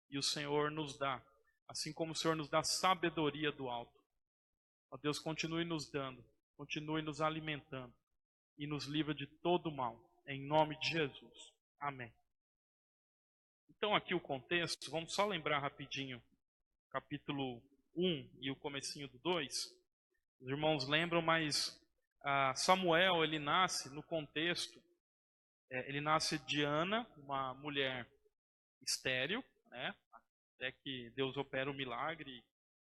E o Senhor nos dá, assim como o Senhor nos dá sabedoria do alto. Ó Deus, continue nos dando, continue nos alimentando e nos livra de todo mal, em nome de Jesus. Amém. Então aqui o contexto, vamos só lembrar rapidinho, capítulo 1 e o comecinho do 2. Os irmãos lembram, mas Samuel, ele nasce no contexto Ele nasce de Ana, uma mulher estéril, né? Até que Deus opera o milagre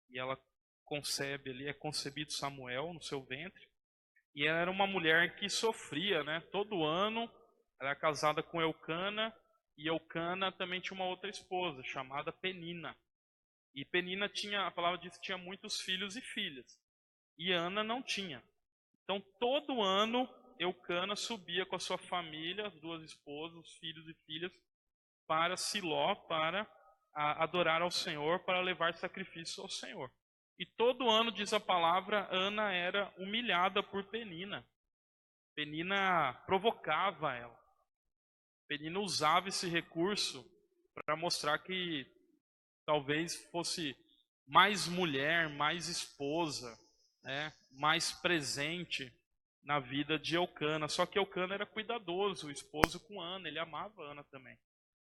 e ela concebe ali, é concebido Samuel no seu ventre. E ela era uma mulher que sofria, né? Todo ano, ela era casada com Eucana, e Eucana também tinha uma outra esposa, chamada Penina. E Penina tinha, a palavra diz que tinha muitos filhos e filhas. E Ana não tinha. Então, todo ano, Eucana subia com a sua família, as duas esposas, os filhos e filhas, para Siló, para adorar ao Senhor, para levar sacrifício ao Senhor. E todo ano, diz a palavra, Ana era humilhada por Penina. Penina provocava ela. Penina usava esse recurso para mostrar que talvez fosse mais mulher, mais esposa, né, mais presente na vida de Eucana. Só que Eucana era cuidadoso, o esposo com Ana, ele amava Ana também.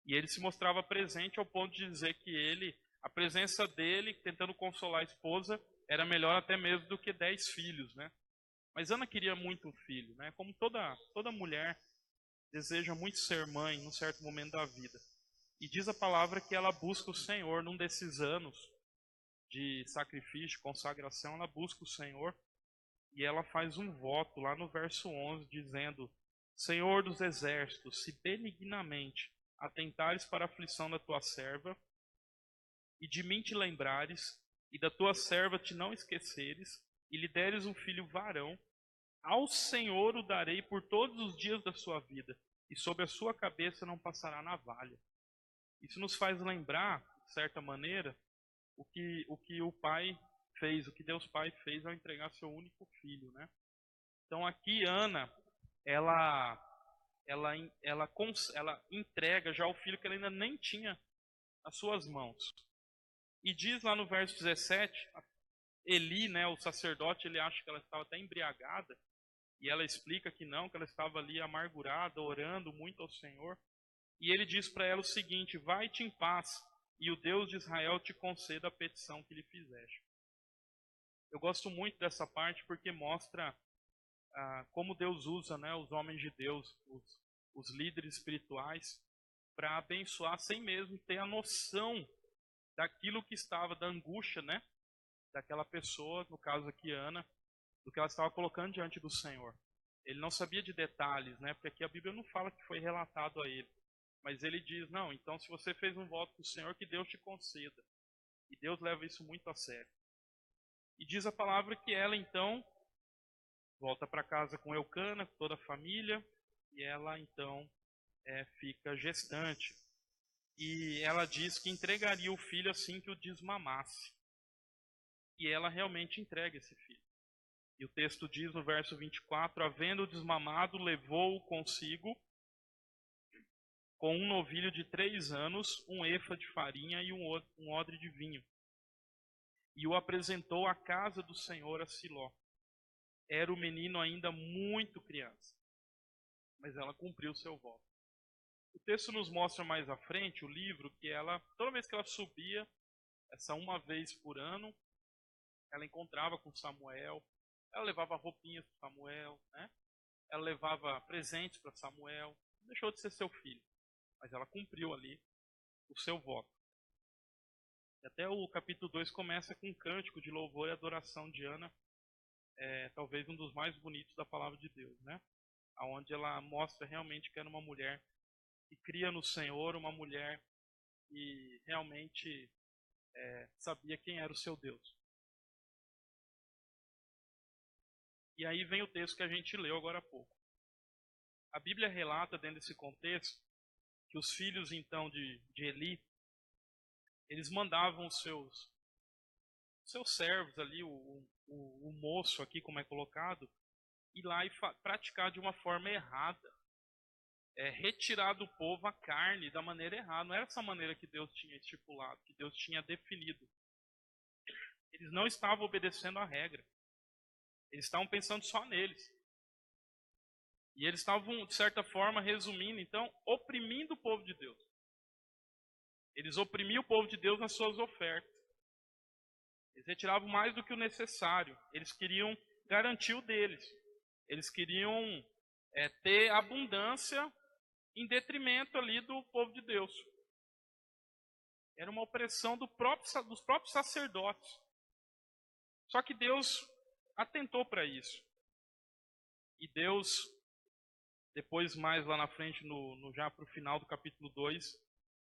E ele se mostrava presente ao ponto de dizer que a presença dele, tentando consolar a esposa, era melhor até mesmo do que 10 filhos, né? Mas Ana queria muito um filho, né? Como toda mulher deseja muito ser mãe num certo momento da vida. E diz a palavra que ela busca o Senhor num desses anos de sacrifício, consagração, ela busca o Senhor e ela faz um voto lá no verso 11, dizendo: Senhor dos exércitos, se benignamente atentares para a aflição da tua serva, e de mim te lembrares, e da tua serva te não esqueceres, e lhe deres um filho varão, ao Senhor o darei por todos os dias da sua vida, e sobre a sua cabeça não passará navalha. Isso nos faz lembrar, de certa maneira, o que o pai fez, o que Deus Pai fez ao entregar seu único filho, né? Então aqui Ana, ela entrega já o filho que ela ainda nem tinha nas suas mãos. E diz lá no verso 17, Eli, né, o sacerdote, ele acha que ela estava até embriagada, e ela explica que não, que ela estava ali amargurada, orando muito ao Senhor. E ele diz para ela o seguinte: vai-te em paz, e o Deus de Israel te conceda a petição que lhe fizeste. Eu gosto muito dessa parte porque mostra como Deus usa, né, os homens de Deus, os líderes espirituais, para abençoar sem mesmo ter a noção daquilo que estava, da angústia, né, daquela pessoa, no caso aqui Ana, do que ela estava colocando diante do Senhor. Ele não sabia de detalhes, né, porque aqui a Bíblia não fala que foi relatado a ele. Mas ele diz: não, então se você fez um voto para o Senhor, que Deus te conceda. E Deus leva isso muito a sério. E diz a palavra que ela então volta para casa com Eucana, com toda a família, e ela então fica gestante. E ela diz que entregaria o filho assim que o desmamasse. E ela realmente entrega esse filho. E o texto diz no verso 24: havendo desmamado, levou-o consigo com um novilho de 3 anos, um efa de farinha e um odre de vinho. E o apresentou à casa do Senhor a Siló. Era o menino ainda muito criança, mas ela cumpriu seu voto. O texto nos mostra mais à frente, o livro, que ela, toda vez que ela subia, essa uma vez por ano, ela encontrava com Samuel, ela levava roupinhas para Samuel, né? Ela levava presentes para Samuel, não deixou de ser seu filho, mas ela cumpriu ali o seu voto. E até o capítulo 2 começa com um cântico de louvor e adoração de Ana, talvez um dos mais bonitos da palavra de Deus, né? Onde ela mostra realmente que era uma mulher que cria no Senhor, uma mulher que realmente sabia quem era o seu Deus. E aí vem o texto que a gente leu agora há pouco. A Bíblia relata dentro desse contexto que os filhos então de Eli, eles mandavam os seus servos ali, o moço aqui, como é colocado, ir lá e praticar de uma forma errada. Retirar do povo a carne da maneira errada. Não era essa maneira que Deus tinha estipulado, que Deus tinha definido. Eles não estavam obedecendo a regra. Eles estavam pensando só neles. E eles estavam, de certa forma, resumindo, então, oprimindo o povo de Deus. Eles oprimiam o povo de Deus nas suas ofertas. Eles retiravam mais do que o necessário. Eles queriam garantir o deles. Eles queriam ter abundância em detrimento ali do povo de Deus. Era uma opressão dos próprios sacerdotes. Só que Deus atentou para isso. E Deus, depois mais lá na frente, já para o final do capítulo 2,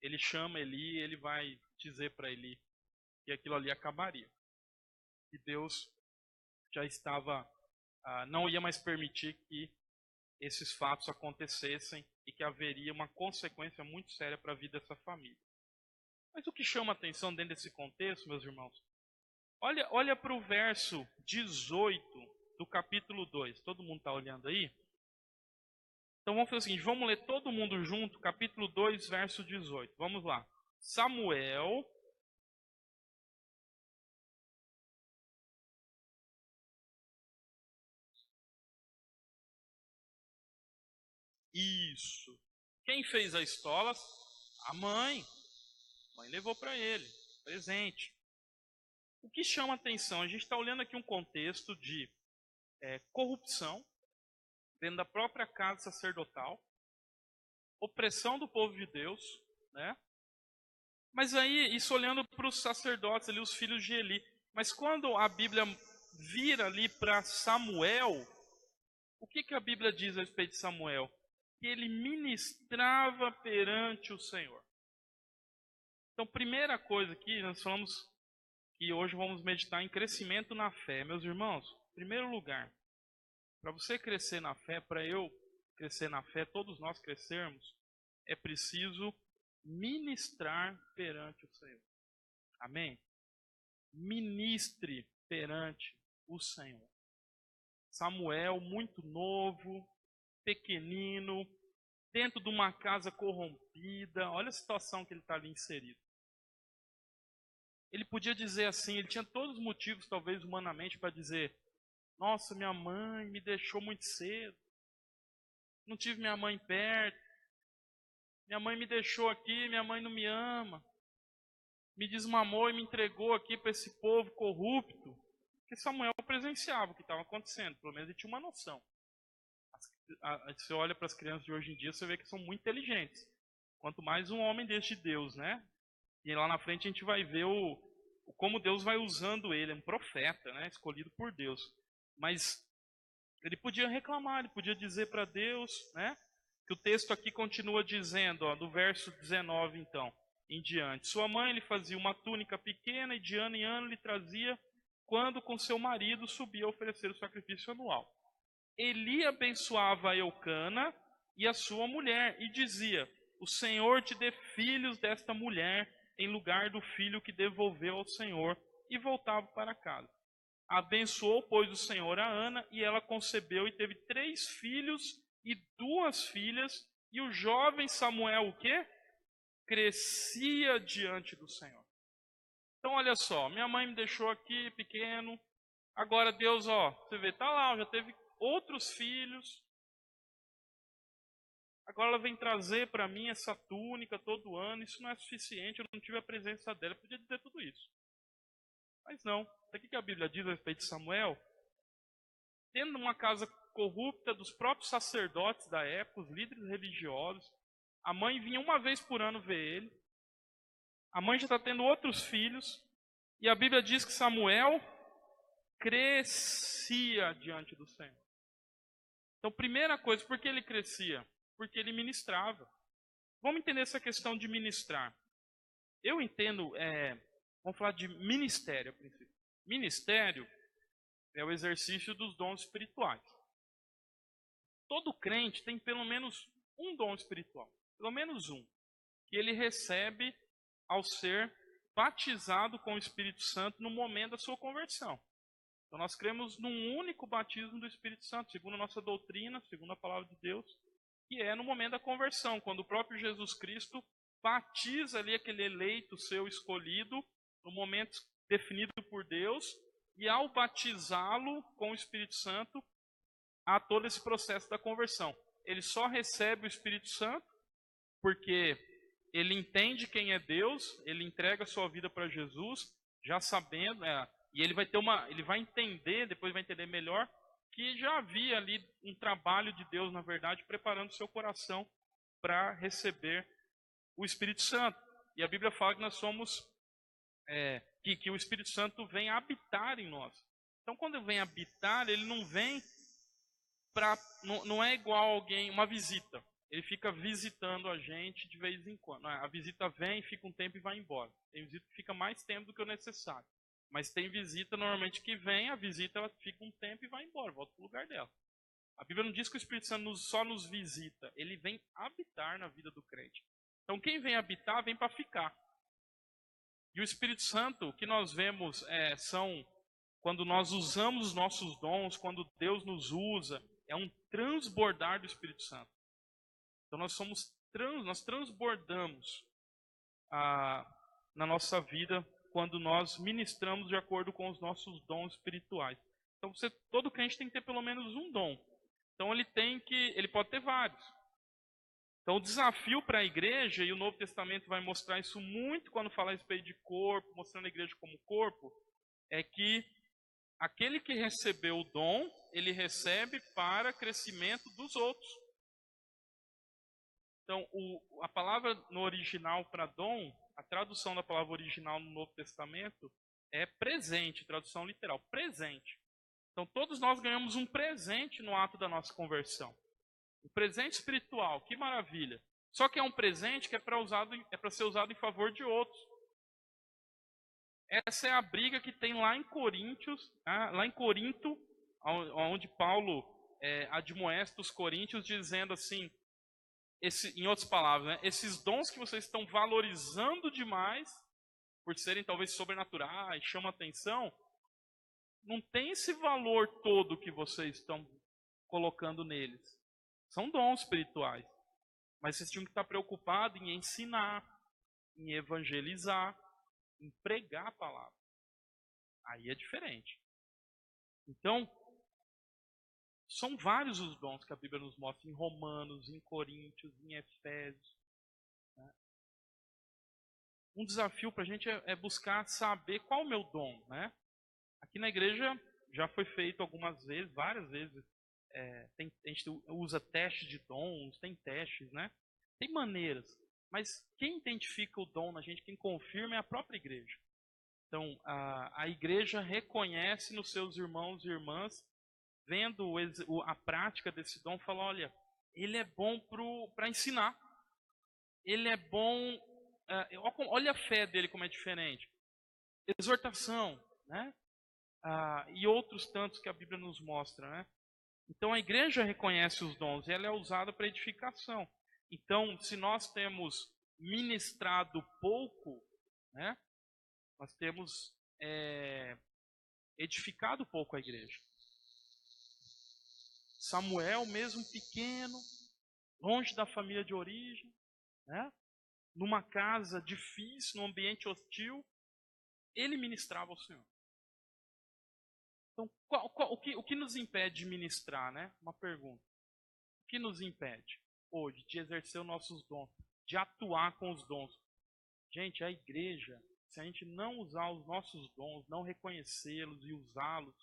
ele chama Eli e ele vai dizer para Eli que aquilo ali acabaria. E Deus já estava, não ia mais permitir que esses fatos acontecessem e que haveria uma consequência muito séria para a vida dessa família. Mas o que chama a atenção dentro desse contexto, meus irmãos, olha para o verso 18 do capítulo 2. Todo mundo está olhando aí? Então vamos fazer o seguinte, vamos ler todo mundo junto, capítulo 2, verso 18. Vamos lá. Samuel... Isso. Quem fez a estola? A mãe. A mãe levou para ele, presente. O que chama atenção? A gente está olhando aqui um contexto de corrupção dentro da própria casa sacerdotal, opressão do povo de Deus, né? Mas aí, isso olhando para os sacerdotes ali, os filhos de Eli. Mas quando a Bíblia vira ali para Samuel, o que a Bíblia diz a respeito de Samuel? Que ele ministrava perante o Senhor. Então, primeira coisa aqui, nós falamos que hoje vamos meditar em crescimento na fé. Meus irmãos, em primeiro lugar, para você crescer na fé, para eu crescer na fé, todos nós crescermos, é preciso ministrar perante o Senhor. Amém? Ministre perante o Senhor. Samuel, muito novo, pequenino, dentro de uma casa corrompida. Olha a situação que ele está ali inserido. Ele podia dizer assim, ele tinha todos os motivos, talvez humanamente, para dizer: nossa, minha mãe me deixou muito cedo, não tive minha mãe perto, minha mãe me deixou aqui, minha mãe não me ama, me desmamou e me entregou aqui para esse povo corrupto. Porque Samuel presenciava o que estava acontecendo, pelo menos ele tinha uma noção. Você olha para as crianças de hoje em dia, você vê que são muito inteligentes. Quanto mais um homem desse de Deus, né? E lá na frente a gente vai ver como Deus vai usando ele. É um profeta, né? Escolhido por Deus. Mas ele podia reclamar, ele podia dizer para Deus, né? Que o texto aqui continua dizendo, ó, do verso 19 então, em diante. Sua mãe lhe fazia uma túnica pequena e de ano em ano lhe trazia quando com seu marido subia a oferecer o sacrifício anual. Eli abençoava a Eucana e a sua mulher e dizia: o Senhor te dê filhos desta mulher em lugar do filho que devolveu ao Senhor, e voltava para casa. Abençoou, pois, o Senhor a Ana, e ela concebeu e teve 3 filhos e 2 filhas, e o jovem Samuel o quê? Crescia diante do Senhor. Então olha só, minha mãe me deixou aqui pequeno, agora Deus, ó, você vê, tá lá, já teve outros filhos. Agora ela vem trazer para mim essa túnica todo ano. Isso não é suficiente, eu não tive a presença dela. Eu podia dizer tudo isso. Mas não. Sabe o que a Bíblia diz a respeito de Samuel? Tendo uma casa corrupta dos próprios sacerdotes da época, os líderes religiosos, a mãe vinha uma vez por ano ver ele. A mãe já está tendo outros filhos. E a Bíblia diz que Samuel crescia diante do Senhor. Então, primeira coisa, por que ele crescia? Porque ele ministrava. Vamos entender essa questão de ministrar. Eu entendo, vamos falar de ministério a princípio. Ministério é o exercício dos dons espirituais. Todo crente tem pelo menos um dom espiritual. Pelo menos um. Que ele recebe ao ser batizado com o Espírito Santo no momento da sua conversão. Então nós cremos num único batismo do Espírito Santo, segundo a nossa doutrina, segundo a palavra de Deus, que é no momento da conversão, quando o próprio Jesus Cristo batiza ali aquele eleito seu escolhido, no momento definido por Deus, e ao batizá-lo com o Espírito Santo, há todo esse processo da conversão. Ele só recebe o Espírito Santo porque ele entende quem é Deus, ele entrega a sua vida para Jesus, já sabendo, e ele vai entender, depois vai entender melhor, que já havia ali um trabalho de Deus, na verdade, preparando o seu coração para receber o Espírito Santo. E a Bíblia fala que nós somos, que o Espírito Santo vem habitar em nós. Então, quando ele vem habitar, ele não vem não é igual alguém, uma visita. Ele fica visitando a gente de vez em quando. A visita vem, fica um tempo e vai embora. Tem visita que fica mais tempo do que o necessário. Mas tem visita normalmente que vem, a visita ela fica um tempo e vai embora, volta para o lugar dela. A Bíblia não diz que o Espírito Santo só nos visita, ele vem habitar na vida do crente. Então quem vem habitar, vem para ficar. E o Espírito Santo, o que nós vemos são, quando nós usamos os nossos dons, quando Deus nos usa, é um transbordar do Espírito Santo. Então nós transbordamos na nossa vida quando nós ministramos de acordo com os nossos dons espirituais. Então todo crente tem que ter pelo menos um dom. Então ele pode ter vários. Então o desafio para a igreja, e o Novo Testamento vai mostrar isso muito quando fala a respeito de corpo, mostrando a igreja como corpo, é que aquele que recebeu o dom, ele recebe para crescimento dos outros. Então, a palavra no original para dom, a tradução da palavra original no Novo Testamento é presente, tradução literal, presente. Então, todos nós ganhamos um presente no ato da nossa conversão. Um presente espiritual, que maravilha. Só que é um presente que é para ser usado em favor de outros. Essa é a briga que tem lá em Corinto, onde Paulo admoesta os coríntios dizendo assim, em outras palavras, né, esses dons que vocês estão valorizando demais, por serem talvez sobrenaturais, chamam atenção, não tem esse valor todo que vocês estão colocando neles. São dons espirituais. Mas vocês tinham que estar preocupados em ensinar, em evangelizar, em pregar a palavra. Aí é diferente. Então, são vários os dons que a Bíblia nos mostra em Romanos, em Coríntios, em Efésios. Né? Um desafio para a gente é buscar saber qual é o meu dom. Né? Aqui na igreja já foi feito algumas vezes, várias vezes. A gente usa testes de dons, tem testes, né? Tem maneiras. Mas quem identifica o dom na gente, quem confirma é a própria igreja. Então, a igreja reconhece nos seus irmãos e irmãs, vendo a prática desse dom, fala, olha, ele é bom para ensinar. Ele é bom... olha a fé dele como é diferente. Exortação, né? E outros tantos que a Bíblia nos mostra, né? Então, a igreja reconhece os dons e ela é usada para edificação. Então, se nós temos ministrado pouco, né, nós temos edificado pouco a igreja. Samuel, mesmo pequeno, longe da família de origem, né, numa casa difícil, num ambiente hostil, ele ministrava ao Senhor. Então, o que nos impede de ministrar, né? Uma pergunta. O que nos impede hoje de exercer os nossos dons, de atuar com os dons? Gente, a igreja, se a gente não usar os nossos dons, não reconhecê-los e usá-los,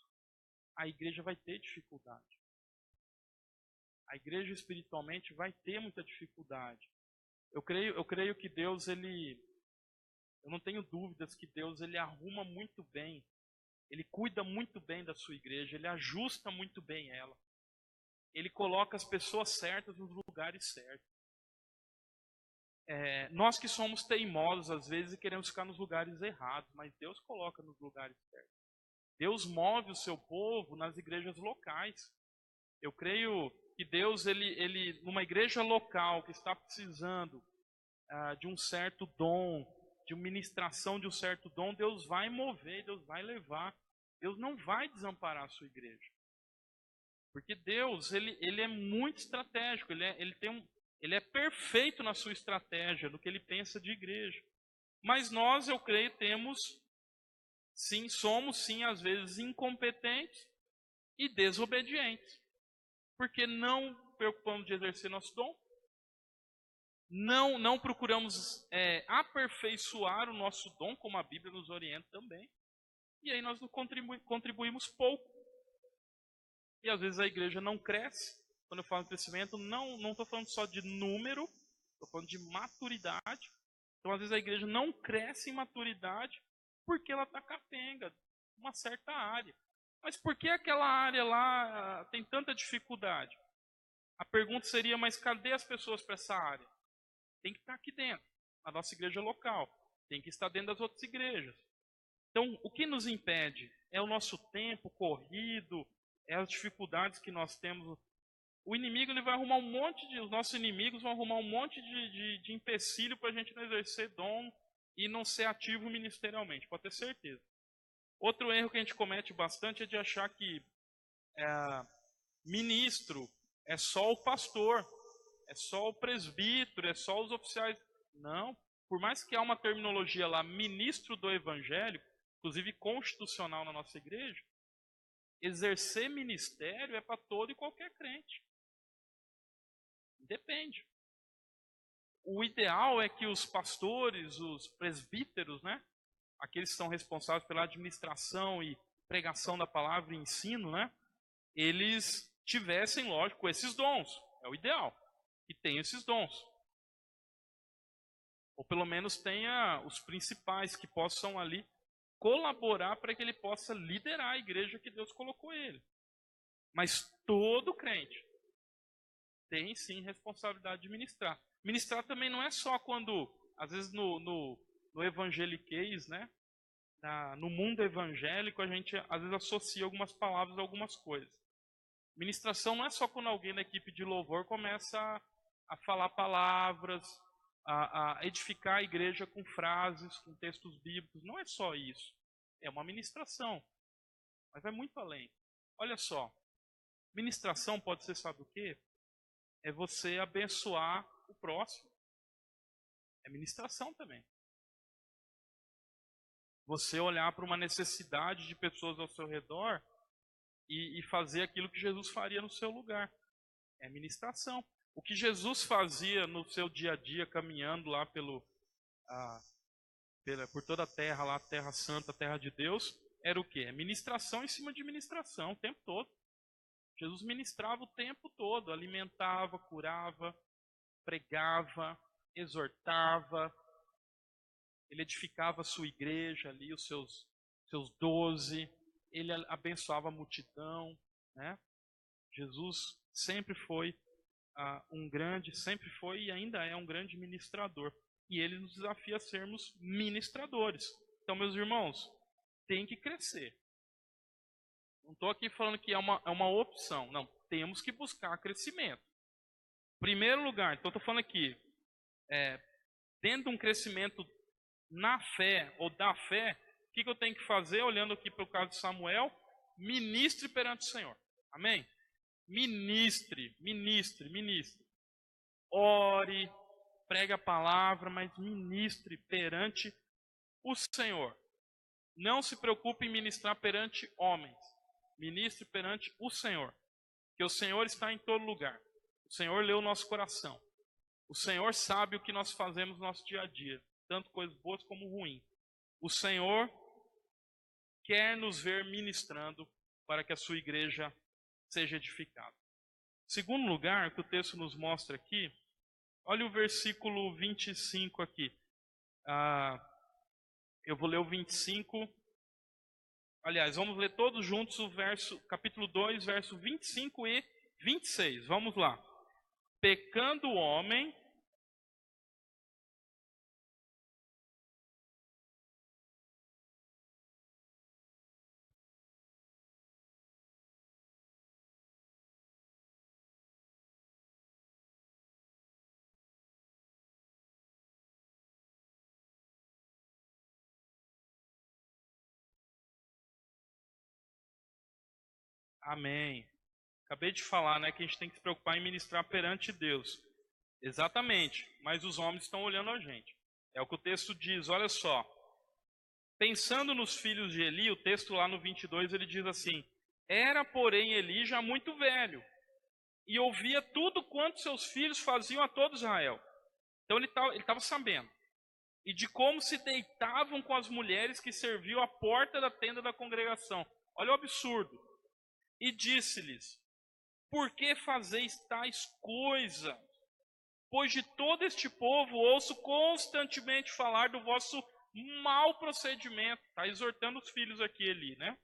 a igreja vai ter dificuldade. A igreja espiritualmente vai ter muita dificuldade. Eu creio que Deus, eu não tenho dúvidas que Deus, ele arruma muito bem, ele cuida muito bem da sua igreja, ele ajusta muito bem ela. Ele coloca as pessoas certas nos lugares certos. Nós que somos teimosos às vezes e queremos ficar nos lugares errados, mas Deus coloca nos lugares certos. Deus move o seu povo nas igrejas locais. Eu creio que Deus, ele numa igreja local que está precisando de um certo dom, de uma ministração de um certo dom, Deus vai mover, Deus vai levar. Deus não vai desamparar a sua igreja. Porque Deus, ele é muito estratégico, ele é perfeito na sua estratégia, no que ele pensa de igreja. Mas nós, eu creio, somos sim, às vezes, incompetentes e desobedientes. Porque não preocupamos de exercer nosso dom. Não procuramos aperfeiçoar o nosso dom, como a Bíblia nos orienta também. E aí nós contribuímos pouco. E às vezes a igreja não cresce. Quando eu falo em crescimento, não estou falando só de número, Estou falando de maturidade. Então, às vezes, a igreja não cresce em maturidade porque ela está capenga, uma certa área. Mas por que aquela área lá tem tanta dificuldade? A pergunta seria, mas cadê as pessoas para essa área? Tem que estar aqui dentro, na nossa igreja local. Tem que estar dentro das outras igrejas. Então, o que nos impede? É o nosso tempo corrido, é as dificuldades que nós temos. O inimigo ele vai arrumar os nossos inimigos vão arrumar um monte de empecilho para a gente não exercer dom e não ser ativo ministerialmente, pode ter certeza. Outro erro que a gente comete bastante é de achar que ministro é só o pastor, é só o presbítero, é só os oficiais. Não, por mais que há uma terminologia lá, ministro do evangelho, inclusive constitucional na nossa igreja, exercer ministério é para todo e qualquer crente. Depende. O ideal é que os pastores, os presbíteros, né, aqueles que são responsáveis pela administração e pregação da palavra e ensino, né, eles tivessem, lógico, esses dons. É o ideal. E tenham esses dons. Ou pelo menos tenha os principais que possam ali colaborar para que ele possa liderar a igreja que Deus colocou ele. Mas todo crente tem sim responsabilidade de ministrar. Ministrar também não é só quando, às vezes no evangeliquez, né? No mundo evangélico, a gente às vezes associa algumas palavras a algumas coisas. Ministração não é só quando alguém da equipe de louvor começa a falar palavras, a edificar a igreja com frases, com textos bíblicos. Não é só isso. É uma ministração. Mas vai muito além. Olha só. Ministração pode ser, sabe o quê? É você abençoar o próximo. É ministração também. Você olhar para uma necessidade de pessoas ao seu redor e fazer aquilo que Jesus faria no seu lugar. É ministração. O que Jesus fazia no seu dia a dia, caminhando lá por toda a terra, lá, a terra santa, a terra de Deus, era o quê? É ministração em cima de ministração, o tempo todo. Jesus ministrava o tempo todo, alimentava, curava, pregava, exortava, ele edificava a sua igreja ali, os seus 12, ele abençoava a multidão, né? Jesus sempre foi sempre foi e ainda é um grande ministrador. E ele nos desafia a sermos ministradores. Então, meus irmãos, tem que crescer. Não estou aqui falando que é uma opção. Não, temos que buscar crescimento. Primeiro lugar, então estou falando aqui, dentro de um crescimento na fé ou da fé, o que eu tenho que fazer, olhando aqui para o caso de Samuel? Ministre perante o Senhor. Amém? Ministre. Ore, pregue a palavra, mas ministre perante o Senhor. Não se preocupe em ministrar perante homens. Ministre perante o Senhor. Porque o Senhor está em todo lugar. O Senhor lê o nosso coração. O Senhor sabe o que nós fazemos no nosso dia a dia. Tanto coisas boas como ruins. O Senhor quer nos ver ministrando para que a sua igreja seja edificada. Segundo lugar, que o texto nos mostra aqui, olha o versículo 25 aqui. Eu vou ler o 25. Aliás, vamos ler todos juntos o capítulo 2, verso 25 e 26. Vamos lá. Pecando o homem, amém. Acabei de falar, né, que a gente tem que se preocupar em ministrar perante Deus. Exatamente, mas os homens estão olhando a gente. É o que o texto diz, olha só. Pensando nos filhos de Eli, o texto lá no 22, ele diz assim: era, porém, Eli já muito velho, e ouvia tudo quanto seus filhos faziam a todo Israel. Então ele estava sabendo. E de como se deitavam com as mulheres que serviam à porta da tenda da congregação. Olha o absurdo. E disse-lhes: por que fazeis tais coisas? Pois de todo este povo ouço constantemente falar do vosso mau procedimento. Está exortando os filhos aqui, Eli, né?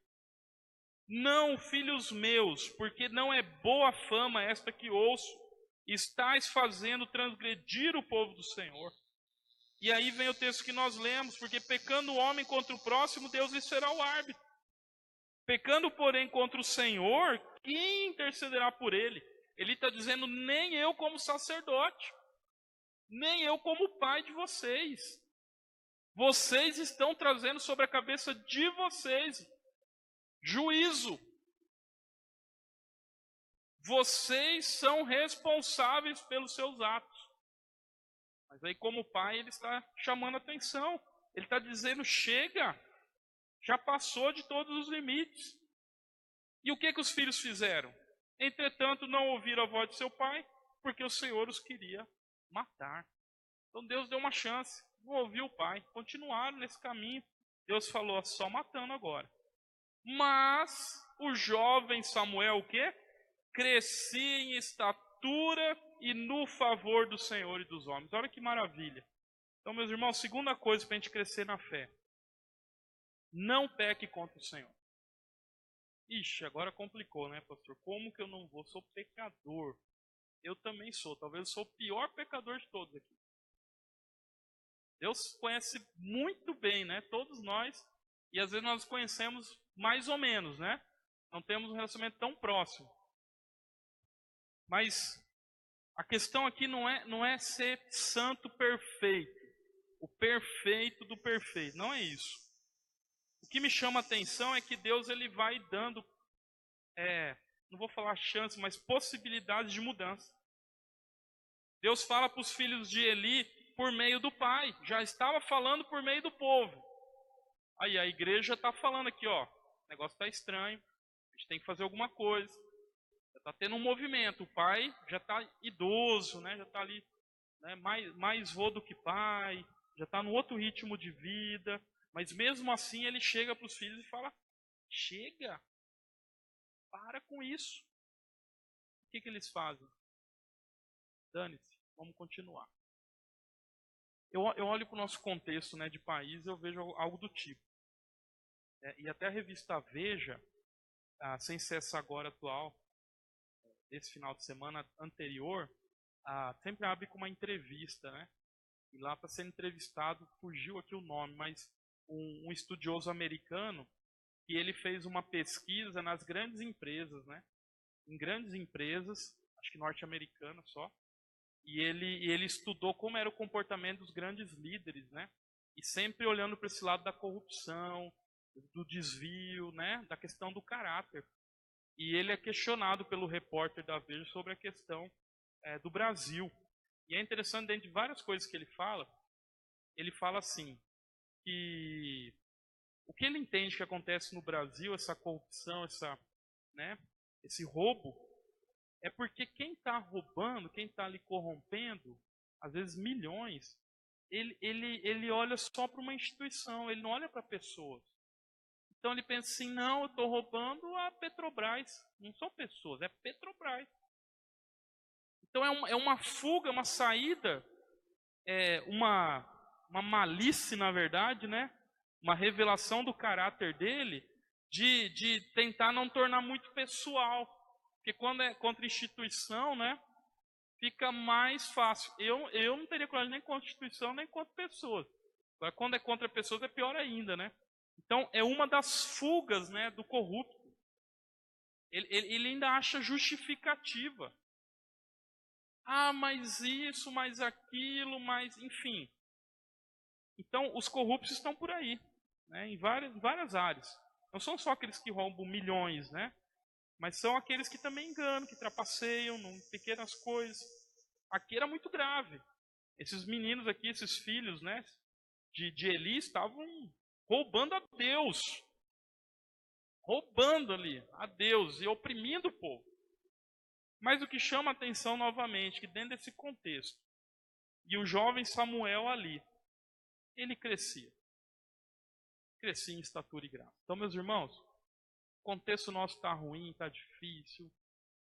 Não, filhos meus, porque não é boa fama esta que ouço. Estais fazendo transgredir o povo do Senhor. E aí vem o texto que nós lemos, porque pecando o homem contra o próximo, Deus lhe será o árbitro. Pecando, porém, contra o Senhor, quem intercederá por ele? Ele está dizendo, nem eu como sacerdote, nem eu como pai de vocês. Vocês estão trazendo sobre a cabeça de vocês juízo. Vocês são responsáveis pelos seus atos. Mas aí, como pai, ele está chamando a atenção. Ele está dizendo, chega, já passou de todos os limites. E o que os filhos fizeram? Entretanto, não ouviram a voz de seu pai, porque o Senhor os queria matar. Então Deus deu uma chance, não ouviu o pai, continuaram nesse caminho. Deus falou, só matando agora. Mas o jovem Samuel, o quê? Crescia em estatura e no favor do Senhor e dos homens. Olha que maravilha. Então, meus irmãos, segunda coisa para a gente crescer na fé. Não peque contra o Senhor. Ixi, agora complicou, né, pastor? Como que eu não vou? Sou pecador. Eu também sou. Talvez eu sou o pior pecador de todos aqui. Deus conhece muito bem, né? Todos nós. E às vezes nós conhecemos mais ou menos, né? Não temos um relacionamento tão próximo. Mas a questão aqui não é ser santo perfeito. O perfeito do perfeito. Não é isso. O que me chama a atenção é que Deus ele vai dando, não vou falar chance, mas possibilidades de mudança. Deus fala para os filhos de Eli por meio do pai. Já estava falando por meio do povo. Aí a igreja está falando aqui, ó, o negócio está estranho, a gente tem que fazer alguma coisa. Já está tendo um movimento. O pai já está idoso, né? Já está ali, né? mais vô do que pai, já está no outro ritmo de vida. Mas mesmo assim ele chega para os filhos e fala, chega, para com isso. O que eles fazem? Dane-se, vamos continuar. Eu olho para o nosso contexto, né, de país, eu vejo algo do tipo. E até a revista Veja, sem ser essa agora atual, esse final de semana anterior, sempre abre com uma entrevista, né? E lá está sendo entrevistado, fugiu aqui o nome, mas um estudioso americano, que ele fez uma pesquisa nas grandes empresas, né? Em grandes empresas, acho que norte-americanas só, e ele estudou como era o comportamento dos grandes líderes, né? E sempre olhando para esse lado da corrupção, do desvio, né? Da questão do caráter. E ele é questionado pelo repórter da Veja sobre a questão do Brasil. E é interessante, dentre várias coisas que ele fala assim, que o que ele entende que acontece no Brasil, essa corrupção, esse roubo, é porque quem está roubando, quem está ali corrompendo, às vezes milhões, ele olha só para uma instituição, ele não olha para pessoas. Então ele pensa assim, não, eu estou roubando a Petrobras. Não são pessoas, é Petrobras. Então é uma fuga, uma saída, uma malícia, na verdade, né? Uma revelação do caráter dele, de tentar não tornar muito pessoal. Porque quando é contra instituição, né? Fica mais fácil. Eu não teria coragem nem contra instituição, nem contra pessoas. Agora, quando é contra pessoas, é pior ainda, né? Então, é uma das fugas, né, do corrupto. Ele ainda acha justificativa. Mas isso, mas aquilo, mas... Enfim. Então, os corruptos estão por aí, né, em várias áreas. Não são só aqueles que roubam milhões, né? Mas são aqueles que também enganam, que trapaceiam em pequenas coisas. Aqui era muito grave. Esses meninos aqui, esses filhos, né, de Eli, estavam roubando a Deus. Roubando ali a Deus e oprimindo o povo. Mas o que chama a atenção novamente, que dentro desse contexto, e o jovem Samuel ali, ele crescia. Crescia em estatura e graça. Então, meus irmãos, o contexto nosso está ruim, está difícil,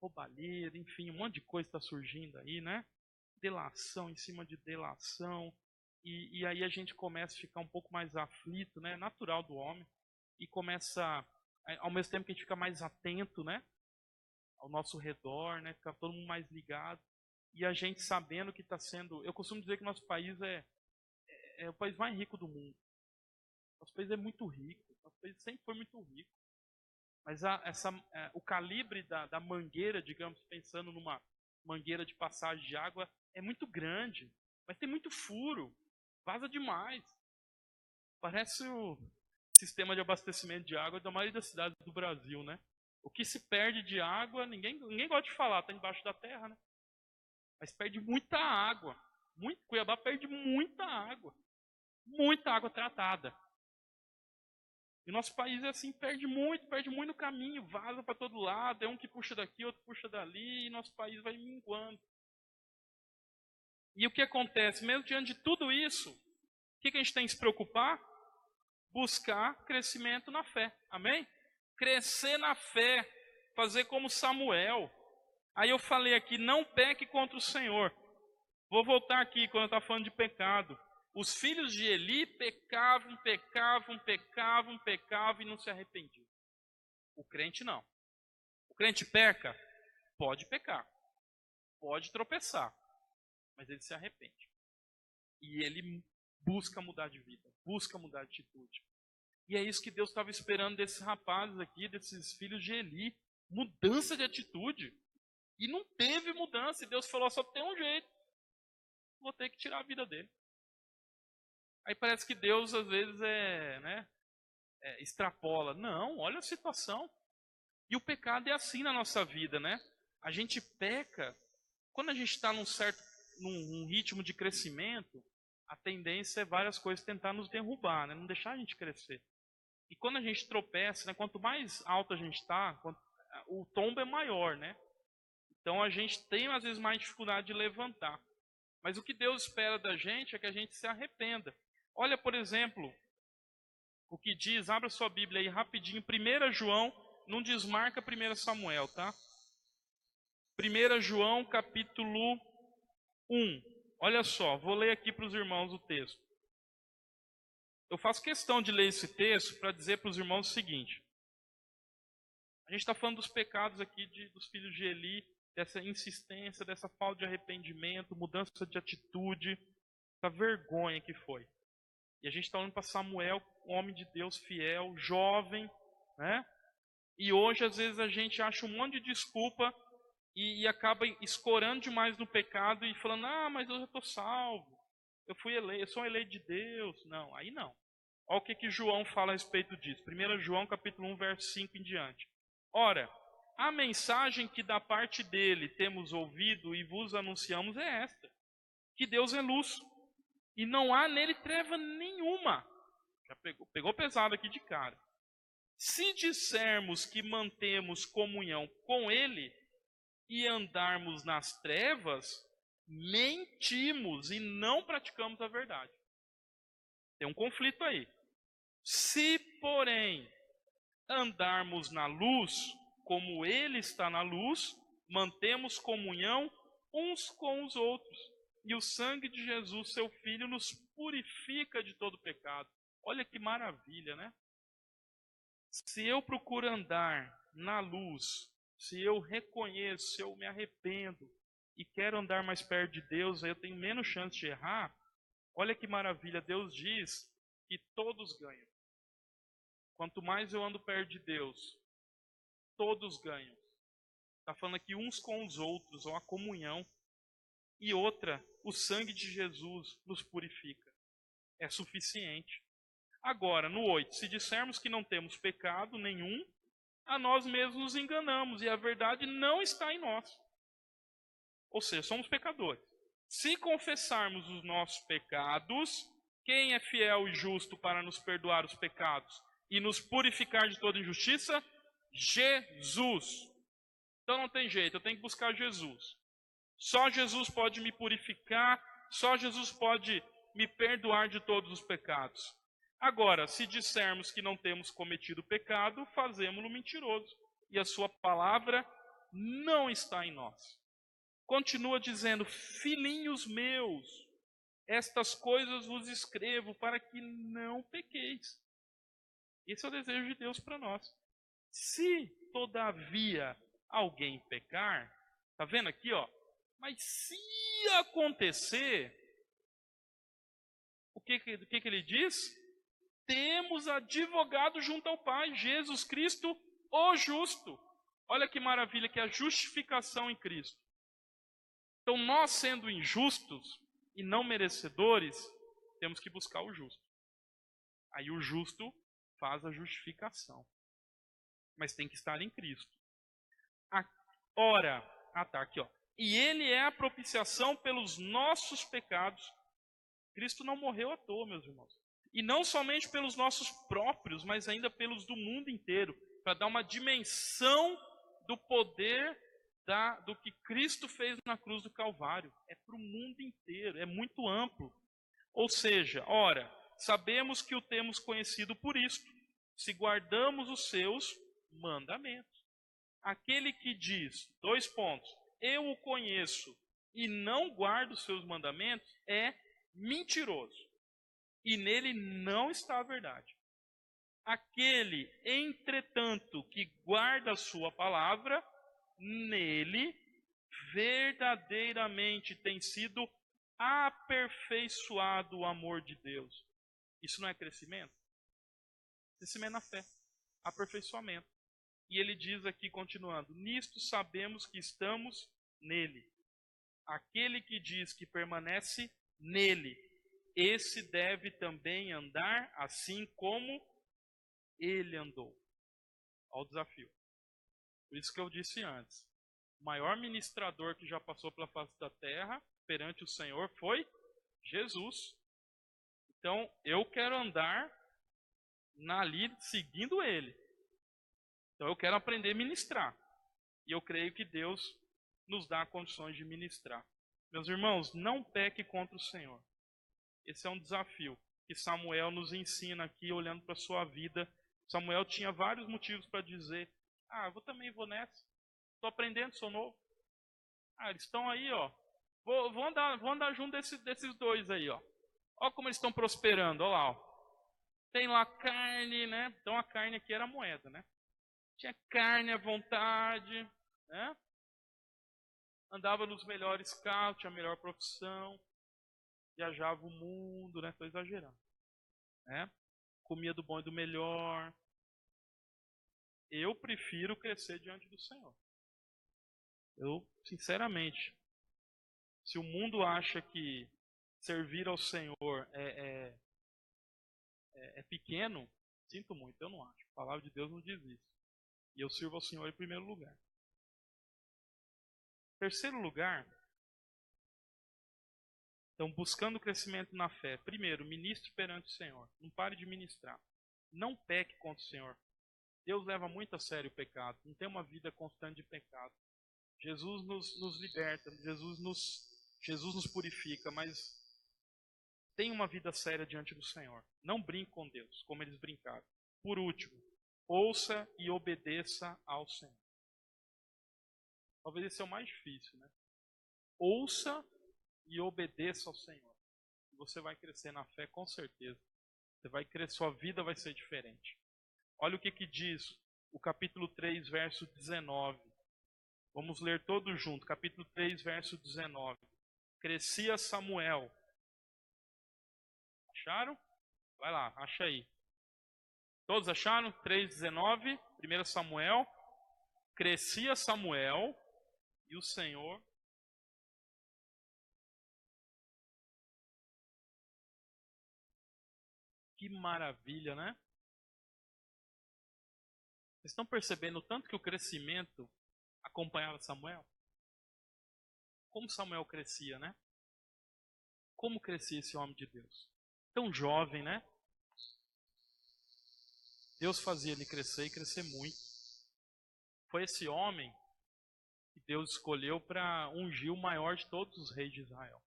roubalheira, enfim, um monte de coisa está surgindo aí, né? delação em cima de delação, e aí a gente começa a ficar um pouco mais aflito, né? Natural do homem, e começa, ao mesmo tempo que a gente fica mais atento, né? Ao nosso redor, né? Fica todo mundo mais ligado, e a gente sabendo que está sendo... Eu costumo dizer que nosso país é o país mais rico do mundo. Nosso país é muito rico, nosso país sempre foi muito rico. Mas o calibre da mangueira, digamos, pensando numa mangueira de passagem de água, é muito grande, mas tem muito furo, vaza demais. Parece o sistema de abastecimento de água da maioria das cidades do Brasil, né? O que se perde de água, ninguém gosta de falar, está embaixo da terra, né? Mas perde muita água. Cuiabá perde muita água tratada. E nosso país é assim, perde muito no caminho, vaza para todo lado, é um que puxa daqui, outro puxa dali, e nosso país vai minguando. E o que acontece? Mesmo diante de tudo isso, o que a gente tem que se preocupar? Buscar crescimento na fé, amém? Crescer na fé, fazer como Samuel. Aí eu falei aqui, não peque contra o Senhor. Vou voltar aqui quando eu estava falando de pecado. Os filhos de Eli pecavam e não se arrependiam. O crente não. O crente peca? Pode pecar. Pode tropeçar. Mas ele se arrepende. E ele busca mudar de vida. Busca mudar de atitude. E é isso que Deus estava esperando desses rapazes aqui, desses filhos de Eli. Mudança de atitude. E não teve mudança. E Deus falou, só tem um jeito. Vou ter que tirar a vida dele. Aí parece que Deus às vezes extrapola. Não, olha a situação. E o pecado é assim na nossa vida, né? A gente peca, quando a gente está num ritmo de crescimento, a tendência é várias coisas tentar nos derrubar, né? Não deixar a gente crescer. E quando a gente tropeça, né? Quanto mais alto a gente está, o tombo é maior, né? Então a gente tem às vezes mais dificuldade de levantar. Mas o que Deus espera da gente é que a gente se arrependa. Olha, por exemplo, o que diz, abra sua Bíblia aí rapidinho, 1 João, não desmarca 1 Samuel, tá? 1 João capítulo 1, olha só, vou ler aqui para os irmãos o texto. Eu faço questão de ler esse texto para dizer para os irmãos o seguinte. A gente está falando dos pecados aqui dos filhos de Eli, dessa insistência, dessa falta de arrependimento, mudança de atitude, essa vergonha que foi. E a gente está olhando para Samuel, um homem de Deus fiel, jovem, né? E hoje, às vezes, a gente acha um monte de desculpa e acaba escorando demais no pecado e falando, mas eu já estou salvo, eu sou eleito de Deus. Não, aí não. Olha o que João fala a respeito disso. 1 João capítulo 1, verso 5 em diante. Ora, a mensagem que da parte dele temos ouvido e vos anunciamos é esta, que Deus é luz, e não há nele treva nenhuma. Já pegou pesado aqui de cara. Se dissermos que mantemos comunhão com ele e andarmos nas trevas, mentimos e não praticamos a verdade. Tem um conflito aí. Se, porém, andarmos na luz, como ele está na luz, mantemos comunhão uns com os outros. E o sangue de Jesus, seu Filho, nos purifica de todo pecado. Olha que maravilha, né? Se eu procuro andar na luz, se eu reconheço, se eu me arrependo e quero andar mais perto de Deus, aí eu tenho menos chance de errar. Olha que maravilha, Deus diz que todos ganham. Quanto mais eu ando perto de Deus, todos ganham. Está falando aqui uns com os outros, ó, a comunhão. E outra, o sangue de Jesus nos purifica. É suficiente. Agora, no 8, se dissermos que não temos pecado nenhum, a nós mesmos nos enganamos e a verdade não está em nós. Ou seja, somos pecadores. Se confessarmos os nossos pecados, quem é fiel e justo para nos perdoar os pecados e nos purificar de toda injustiça? Jesus. Então não tem jeito, eu tenho que buscar Jesus. Só Jesus pode me purificar, só Jesus pode me perdoar de todos os pecados. Agora, se dissermos que não temos cometido pecado, fazemos-lo mentiroso, e a sua palavra não está em nós. continua dizendo: filhinhos meus, estas coisas vos escrevo para que não pequeis. Esse é o desejo de Deus para nós. Se, todavia, alguém pecar, tá vendo aqui, ó? Mas se acontecer, o que ele diz? Temos advogado junto ao Pai, Jesus Cristo, o justo. Olha que maravilha que é a justificação em Cristo. Então, nós sendo injustos e não merecedores, temos que buscar o justo. Aí o justo faz a justificação. Mas tem que estar em Cristo. Ora, tá aqui, ó. E ele é a propiciação pelos nossos pecados. Cristo não morreu à toa, meus irmãos. E não somente pelos nossos próprios, mas ainda pelos do mundo inteiro, para dar uma dimensão do poder do que Cristo fez na cruz do Calvário. É para o mundo inteiro, é muito amplo. Ou seja, ora, sabemos que o temos conhecido por isto, se guardamos os seus mandamentos. Aquele que diz, 2 pontos, eu o conheço e não guardo os seus mandamentos, é mentiroso. E nele não está a verdade. Aquele, entretanto, que guarda a sua palavra, nele verdadeiramente tem sido aperfeiçoado o amor de Deus. Isso não é crescimento? Crescimento na fé, aperfeiçoamento. E ele diz aqui, continuando, nisto sabemos que estamos nele. Aquele que diz que permanece nele, esse deve também andar assim como ele andou. Olha o desafio. Por isso que eu disse antes, o maior ministrador que já passou pela face da terra perante o Senhor foi Jesus. Então, eu quero andar ali seguindo ele. Então, eu quero aprender a ministrar. E eu creio que Deus nos dá condições de ministrar. Meus irmãos, não peque contra o Senhor. Esse é um desafio que Samuel nos ensina aqui, olhando para a sua vida. Samuel tinha vários motivos para dizer, eu também vou nessa. Estou aprendendo, sou novo. Eles estão aí, ó. Vou andar junto desses dois aí, ó. Olha como eles estão prosperando, olha lá, ó. Tem lá carne, né? Então a carne aqui era a moeda, né? Tinha carne à vontade, né? Andava nos melhores carros, tinha a melhor profissão. Viajava o mundo, né? Estou exagerando. Né? Comia do bom e do melhor. Eu prefiro crescer diante do Senhor. Eu, sinceramente, se o mundo acha que servir ao Senhor é pequeno, sinto muito, eu não acho. A palavra de Deus não diz isso. E eu sirvo ao Senhor em primeiro lugar. Terceiro lugar, então, buscando crescimento na fé. Primeiro, ministre perante o Senhor. Não pare de ministrar. Não peque contra o Senhor. Deus leva muito a sério o pecado. Não tem uma vida constante de pecado. Jesus nos liberta. Jesus nos purifica. Mas tenha uma vida séria diante do Senhor. Não brinque com Deus, como eles brincaram. Por último, ouça e obedeça ao Senhor. Talvez esse é o mais difícil, né? Ouça e obedeça ao Senhor. Você vai crescer na fé com certeza. Você vai crescer, sua vida vai ser diferente. Olha o que diz o capítulo 3, verso 19. Vamos ler todo junto. Capítulo 3, verso 19. Crescia Samuel. Acharam? Vai lá, acha aí. Todos acharam? 3:19, 1 Samuel. Crescia Samuel e o Senhor. Que maravilha, né? Vocês estão percebendo o tanto que o crescimento acompanhava Samuel? Como Samuel crescia, né? Como crescia esse homem de Deus? Tão jovem, né? Deus fazia ele crescer e crescer muito. Foi esse homem que Deus escolheu para ungir o maior de todos os reis de Israel.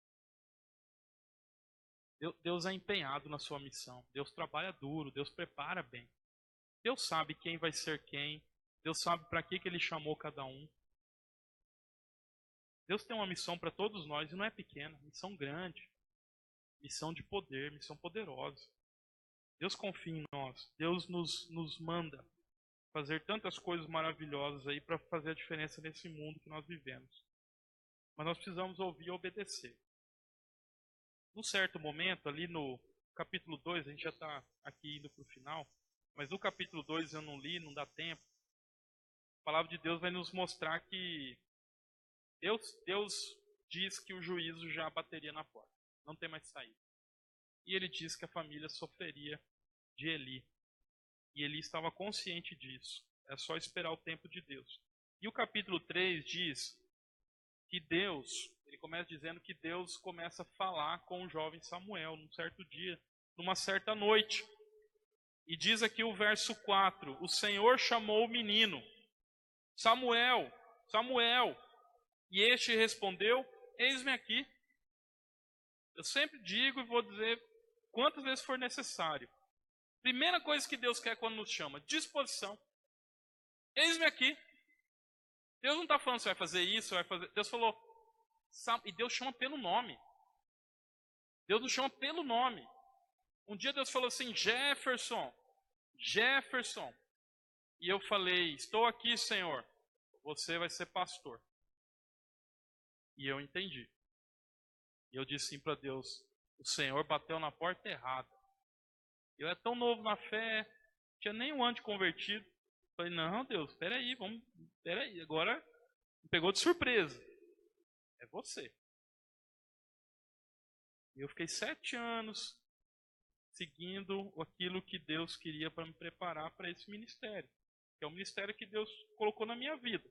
Deus é empenhado na sua missão. Deus trabalha duro, Deus prepara bem. Deus sabe quem vai ser quem. Deus sabe para que Ele chamou cada um. Deus tem uma missão para todos nós e não é pequena, missão grande, missão de poder, missão poderosa. Deus confia em nós, Deus nos manda fazer tantas coisas maravilhosas aí para fazer a diferença nesse mundo que nós vivemos. Mas nós precisamos ouvir e obedecer. Num certo momento, ali no capítulo 2, a gente já está aqui indo para o final, mas no capítulo 2 eu não li, não dá tempo. A palavra de Deus vai nos mostrar que Deus diz que o juízo já bateria na porta, não tem mais saída. E ele diz que a família sofreria de Eli. E Eli estava consciente disso. É só esperar o tempo de Deus. E o capítulo 3 diz que Deus, ele começa dizendo que Deus começa a falar com o jovem Samuel num certo dia, numa certa noite. E diz aqui o verso 4, o Senhor chamou o menino, Samuel, Samuel. E este respondeu, eis-me aqui. Eu sempre digo e vou dizer quantas vezes for necessário. Primeira coisa que Deus quer quando nos chama, disposição. Eis-me aqui. Deus não está falando se vai fazer isso, vai fazer. Deus falou, e Deus chama pelo nome. Deus nos chama pelo nome. Um dia Deus falou assim, Jefferson, Jefferson. E eu falei, estou aqui, Senhor. Você vai ser pastor. E eu entendi. E eu disse sim para Deus, o Senhor bateu na porta errada. Eu era tão novo na fé, não tinha nem um ano de convertido. Falei, não, Deus, peraí, agora me pegou de surpresa. É você. E eu fiquei 7 anos seguindo aquilo que Deus queria para me preparar para esse ministério. Que é o ministério que Deus colocou na minha vida.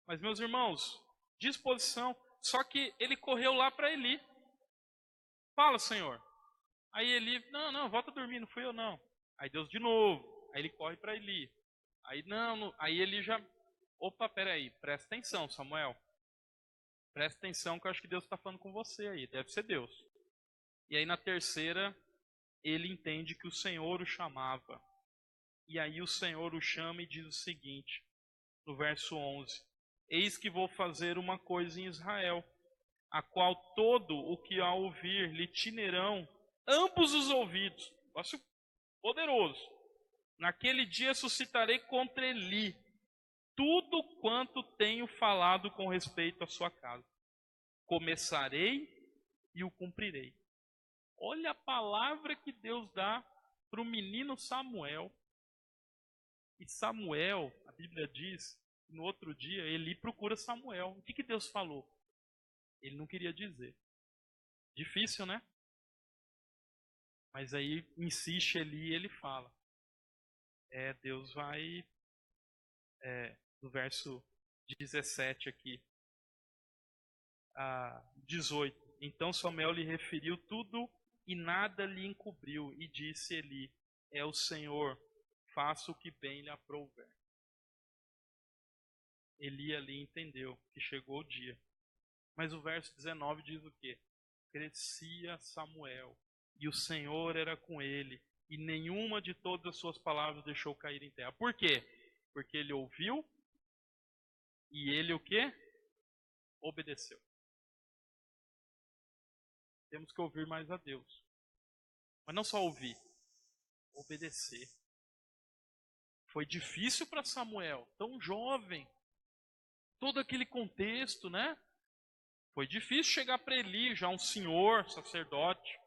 Mas, meus irmãos, disposição. Só que ele correu lá para Eli. Fala, Senhor. Aí Eli, não, volta a dormir, não fui eu não. Aí Deus de novo. Aí ele corre para Eli. Aí aí Eli já, opa, peraí, presta atenção, Samuel. Presta atenção que eu acho que Deus está falando com você aí, deve ser Deus. E aí na terceira, ele entende que o Senhor o chamava. E aí o Senhor o chama e diz o seguinte, no verso 11. Eis que vou fazer uma coisa em Israel, a qual todo o que a ouvir lhe tinerão ambos os ouvidos. Negócio poderoso. Naquele dia suscitarei contra Eli tudo quanto tenho falado com respeito à sua casa. Começarei e o cumprirei. Olha a palavra que Deus dá para o menino Samuel. E Samuel, a Bíblia diz, no outro dia, Eli procura Samuel. O que Deus falou? Ele não queria dizer. Difícil, né? Mas aí insiste Eli e ele fala. Deus vai, no verso 17 aqui, 18. Então Samuel lhe referiu tudo e nada lhe encobriu. E disse Eli, é o Senhor, faça o que bem lhe aprouver. Eli ali entendeu que chegou o dia. Mas o verso 19 diz o quê? Crescia Samuel, e o Senhor era com ele, e nenhuma de todas as suas palavras deixou cair em terra. Por quê? Porque ele ouviu, e ele o quê? Obedeceu. Temos que ouvir mais a Deus. Mas não só ouvir, obedecer. Foi difícil para Samuel, tão jovem. Todo aquele contexto, né? Foi difícil chegar para Eli, já um senhor, sacerdote.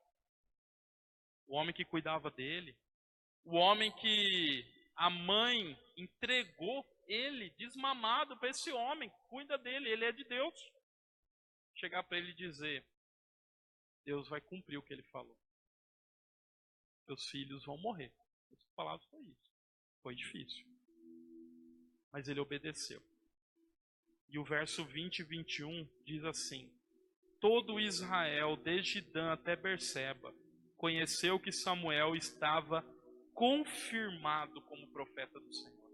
O homem que cuidava dele. O homem que a mãe entregou ele, desmamado, para esse homem. Cuida dele, ele é de Deus. Chegar para ele e dizer, Deus vai cumprir o que ele falou. Seus filhos vão morrer. As palavras foi isso. Foi difícil. Mas ele obedeceu. E o verso 20 e 21 diz assim: todo Israel, desde Dan até Berseba, conheceu que Samuel estava confirmado como profeta do Senhor.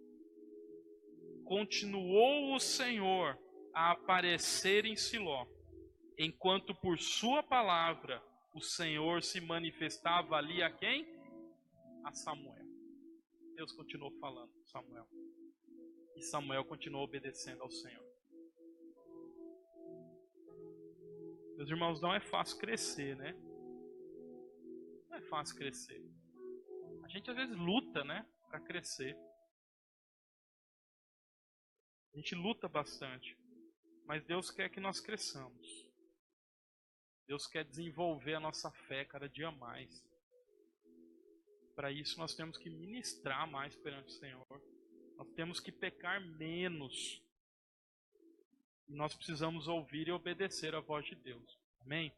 Continuou o Senhor a aparecer em Siló, enquanto por sua palavra o Senhor se manifestava ali a quem? A Samuel. Deus continuou falando com Samuel. E Samuel continuou obedecendo ao Senhor. Meus irmãos, não é fácil crescer, né? Não é fácil crescer. A gente às vezes luta, né, para crescer. A gente luta bastante. Mas Deus quer que nós cresçamos. Deus quer desenvolver a nossa fé cada dia mais. Para isso nós temos que ministrar mais perante o Senhor. Nós temos que pecar menos. E nós precisamos ouvir e obedecer a voz de Deus. Amém?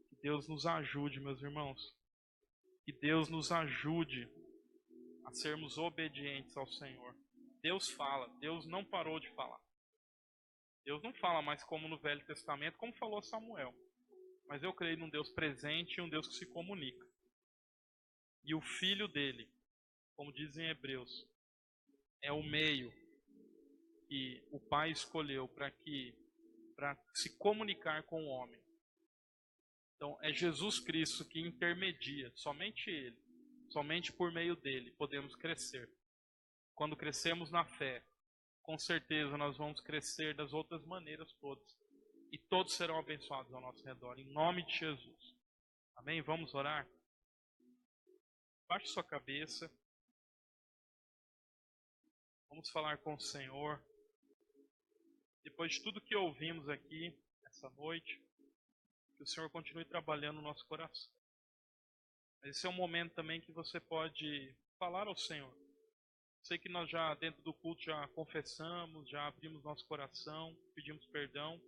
Que Deus nos ajude, meus irmãos. Que Deus nos ajude a sermos obedientes ao Senhor. Deus fala, Deus não parou de falar. Deus não fala mais como no Velho Testamento, como falou Samuel. Mas eu creio num Deus presente e um Deus que se comunica. E o Filho dele, como dizem Hebreus, é o meio que o Pai escolheu para se comunicar com o homem. Então é Jesus Cristo que intermedia, somente Ele, somente por meio dele podemos crescer. Quando crescemos na fé, com certeza nós vamos crescer das outras maneiras todas. E todos serão abençoados ao nosso redor, em nome de Jesus. Amém? Vamos orar? Baixe sua cabeça. Vamos falar com o Senhor. Depois de tudo que ouvimos aqui, essa noite, que o Senhor continue trabalhando no nosso coração. Mas esse é um momento também que você pode falar ao Senhor. Sei que nós já, dentro do culto, já confessamos, já abrimos nosso coração, pedimos perdão.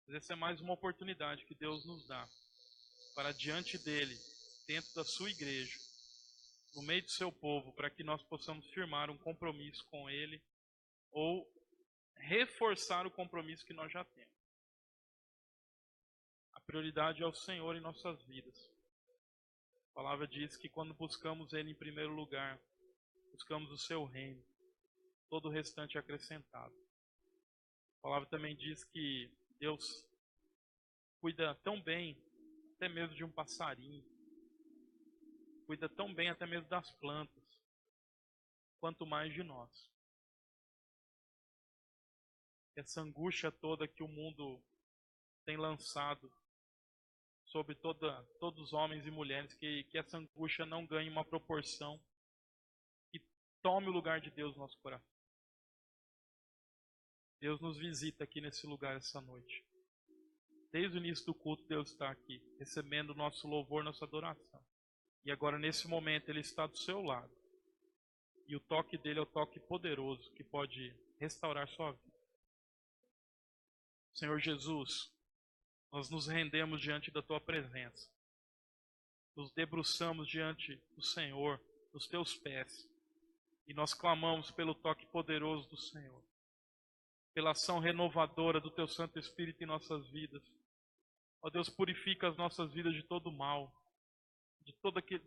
Mas essa é mais uma oportunidade que Deus nos dá para diante dEle, dentro da sua igreja, no meio do seu povo, para que nós possamos firmar um compromisso com Ele ou reforçar o compromisso que nós já temos. A prioridade é o Senhor em nossas vidas. A palavra diz que quando buscamos Ele em primeiro lugar, buscamos o seu reino, todo o restante é acrescentado. A palavra também diz que Deus cuida tão bem, até mesmo de um passarinho, cuida tão bem até mesmo das plantas, quanto mais de nós. Essa angústia toda que o mundo tem lançado sobre todos os homens e mulheres, que essa angústia não ganhe uma proporção e tome o lugar de Deus no nosso coração. Deus nos visita aqui nesse lugar essa noite. Desde o início do culto, Deus está aqui, recebendo o nosso louvor, nossa adoração. E agora, nesse momento, Ele está do seu lado. E o toque dele é o toque poderoso que pode restaurar sua vida. Senhor Jesus, nós nos rendemos diante da Tua presença. Nos debruçamos diante do Senhor, dos Teus pés. E nós clamamos pelo toque poderoso do Senhor. Pela ação renovadora do Teu Santo Espírito em nossas vidas. Ó Deus, purifica as nossas vidas de todo mal, de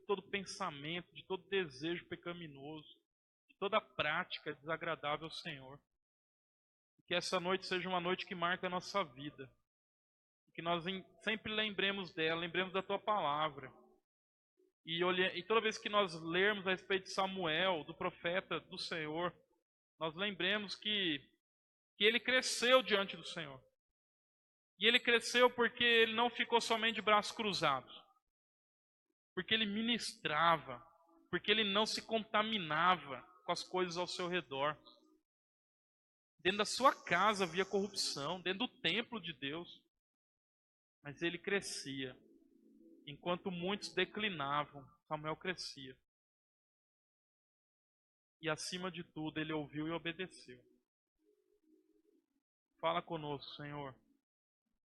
todo pensamento, de todo desejo pecaminoso, de toda prática desagradável ao Senhor. Que essa noite seja uma noite que marque a nossa vida. Que nós sempre lembremos dela, lembremos da Tua palavra. E toda vez que nós lermos a respeito de Samuel, do profeta do Senhor, nós lembremos que ele cresceu diante do Senhor. E ele cresceu porque ele não ficou somente de braços cruzados. Porque ele ministrava. Porque ele não se contaminava com as coisas ao seu redor. Dentro da sua casa havia corrupção, dentro do templo de Deus. Mas ele crescia. Enquanto muitos declinavam, Samuel crescia. E acima de tudo, ele ouviu e obedeceu. Fala conosco, Senhor,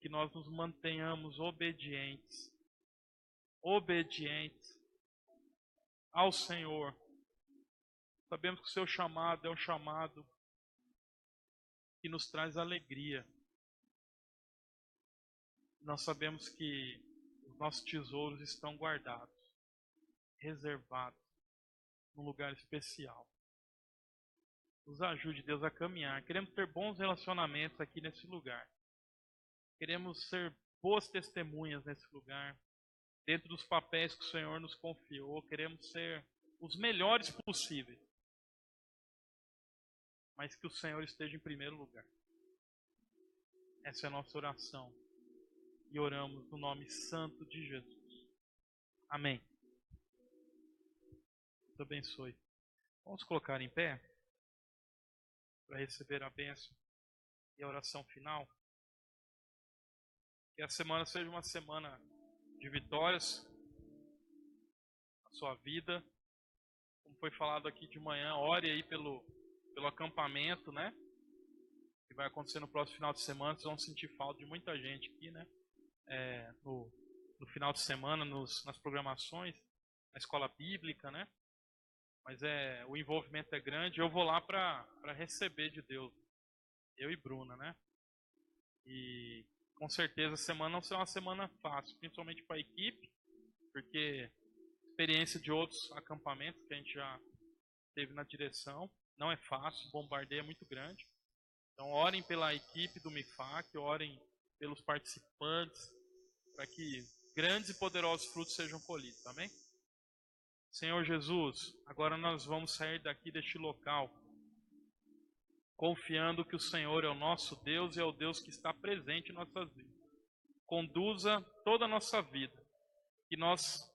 que nós nos mantenhamos obedientes. Obedientes ao Senhor. Sabemos que o seu chamado é um chamado que nos traz alegria. Nós sabemos que os nossos tesouros estão guardados, reservados, num lugar especial. Nos ajude, Deus, a caminhar. Queremos ter bons relacionamentos aqui nesse lugar. Queremos ser boas testemunhas nesse lugar. Dentro dos papéis que o Senhor nos confiou, queremos ser os melhores possíveis. Mas que o Senhor esteja em primeiro lugar. Essa é a nossa oração. E oramos no nome santo de Jesus. Amém. Deus abençoe. Vamos colocar em pé para receber a bênção e a oração final. Que a semana seja uma semana de vitórias na sua vida. Como foi falado aqui de manhã, ore aí pelo acampamento, né? Que vai acontecer no próximo final de semana. Vocês vão sentir falta de muita gente aqui, né? No final de semana, nas programações, na escola bíblica, né? Mas o envolvimento é grande. Eu vou lá para receber de Deus, eu e Bruna, né? E com certeza a semana não será uma semana fácil, principalmente para a equipe, porque experiência de outros acampamentos que a gente já teve na direção, não é fácil, o bombardeio é muito grande. Então orem pela equipe do MIFAC, orem pelos participantes, para que grandes e poderosos frutos sejam colhidos, amém? Senhor Jesus, agora nós vamos sair daqui deste local, confiando que o Senhor é o nosso Deus e é o Deus que está presente em nossas vidas. Conduza toda a nossa vida, que nós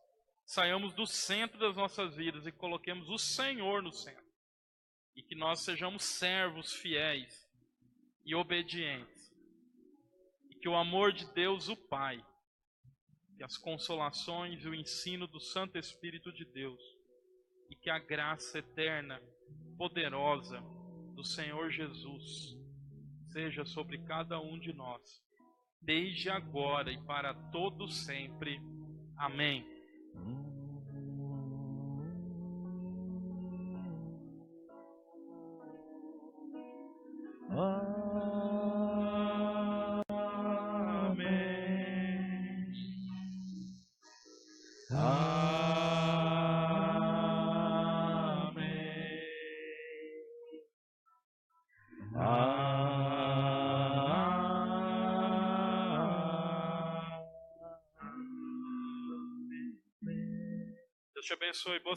saiamos do centro das nossas vidas e coloquemos o Senhor no centro. E que nós sejamos servos fiéis e obedientes. E que o amor de Deus, o Pai, que as consolações e o ensino do Santo Espírito de Deus, e que a graça eterna, poderosa do Senhor Jesus seja sobre cada um de nós, desde agora e para todo sempre. Amém. Deus te abençoe. Boa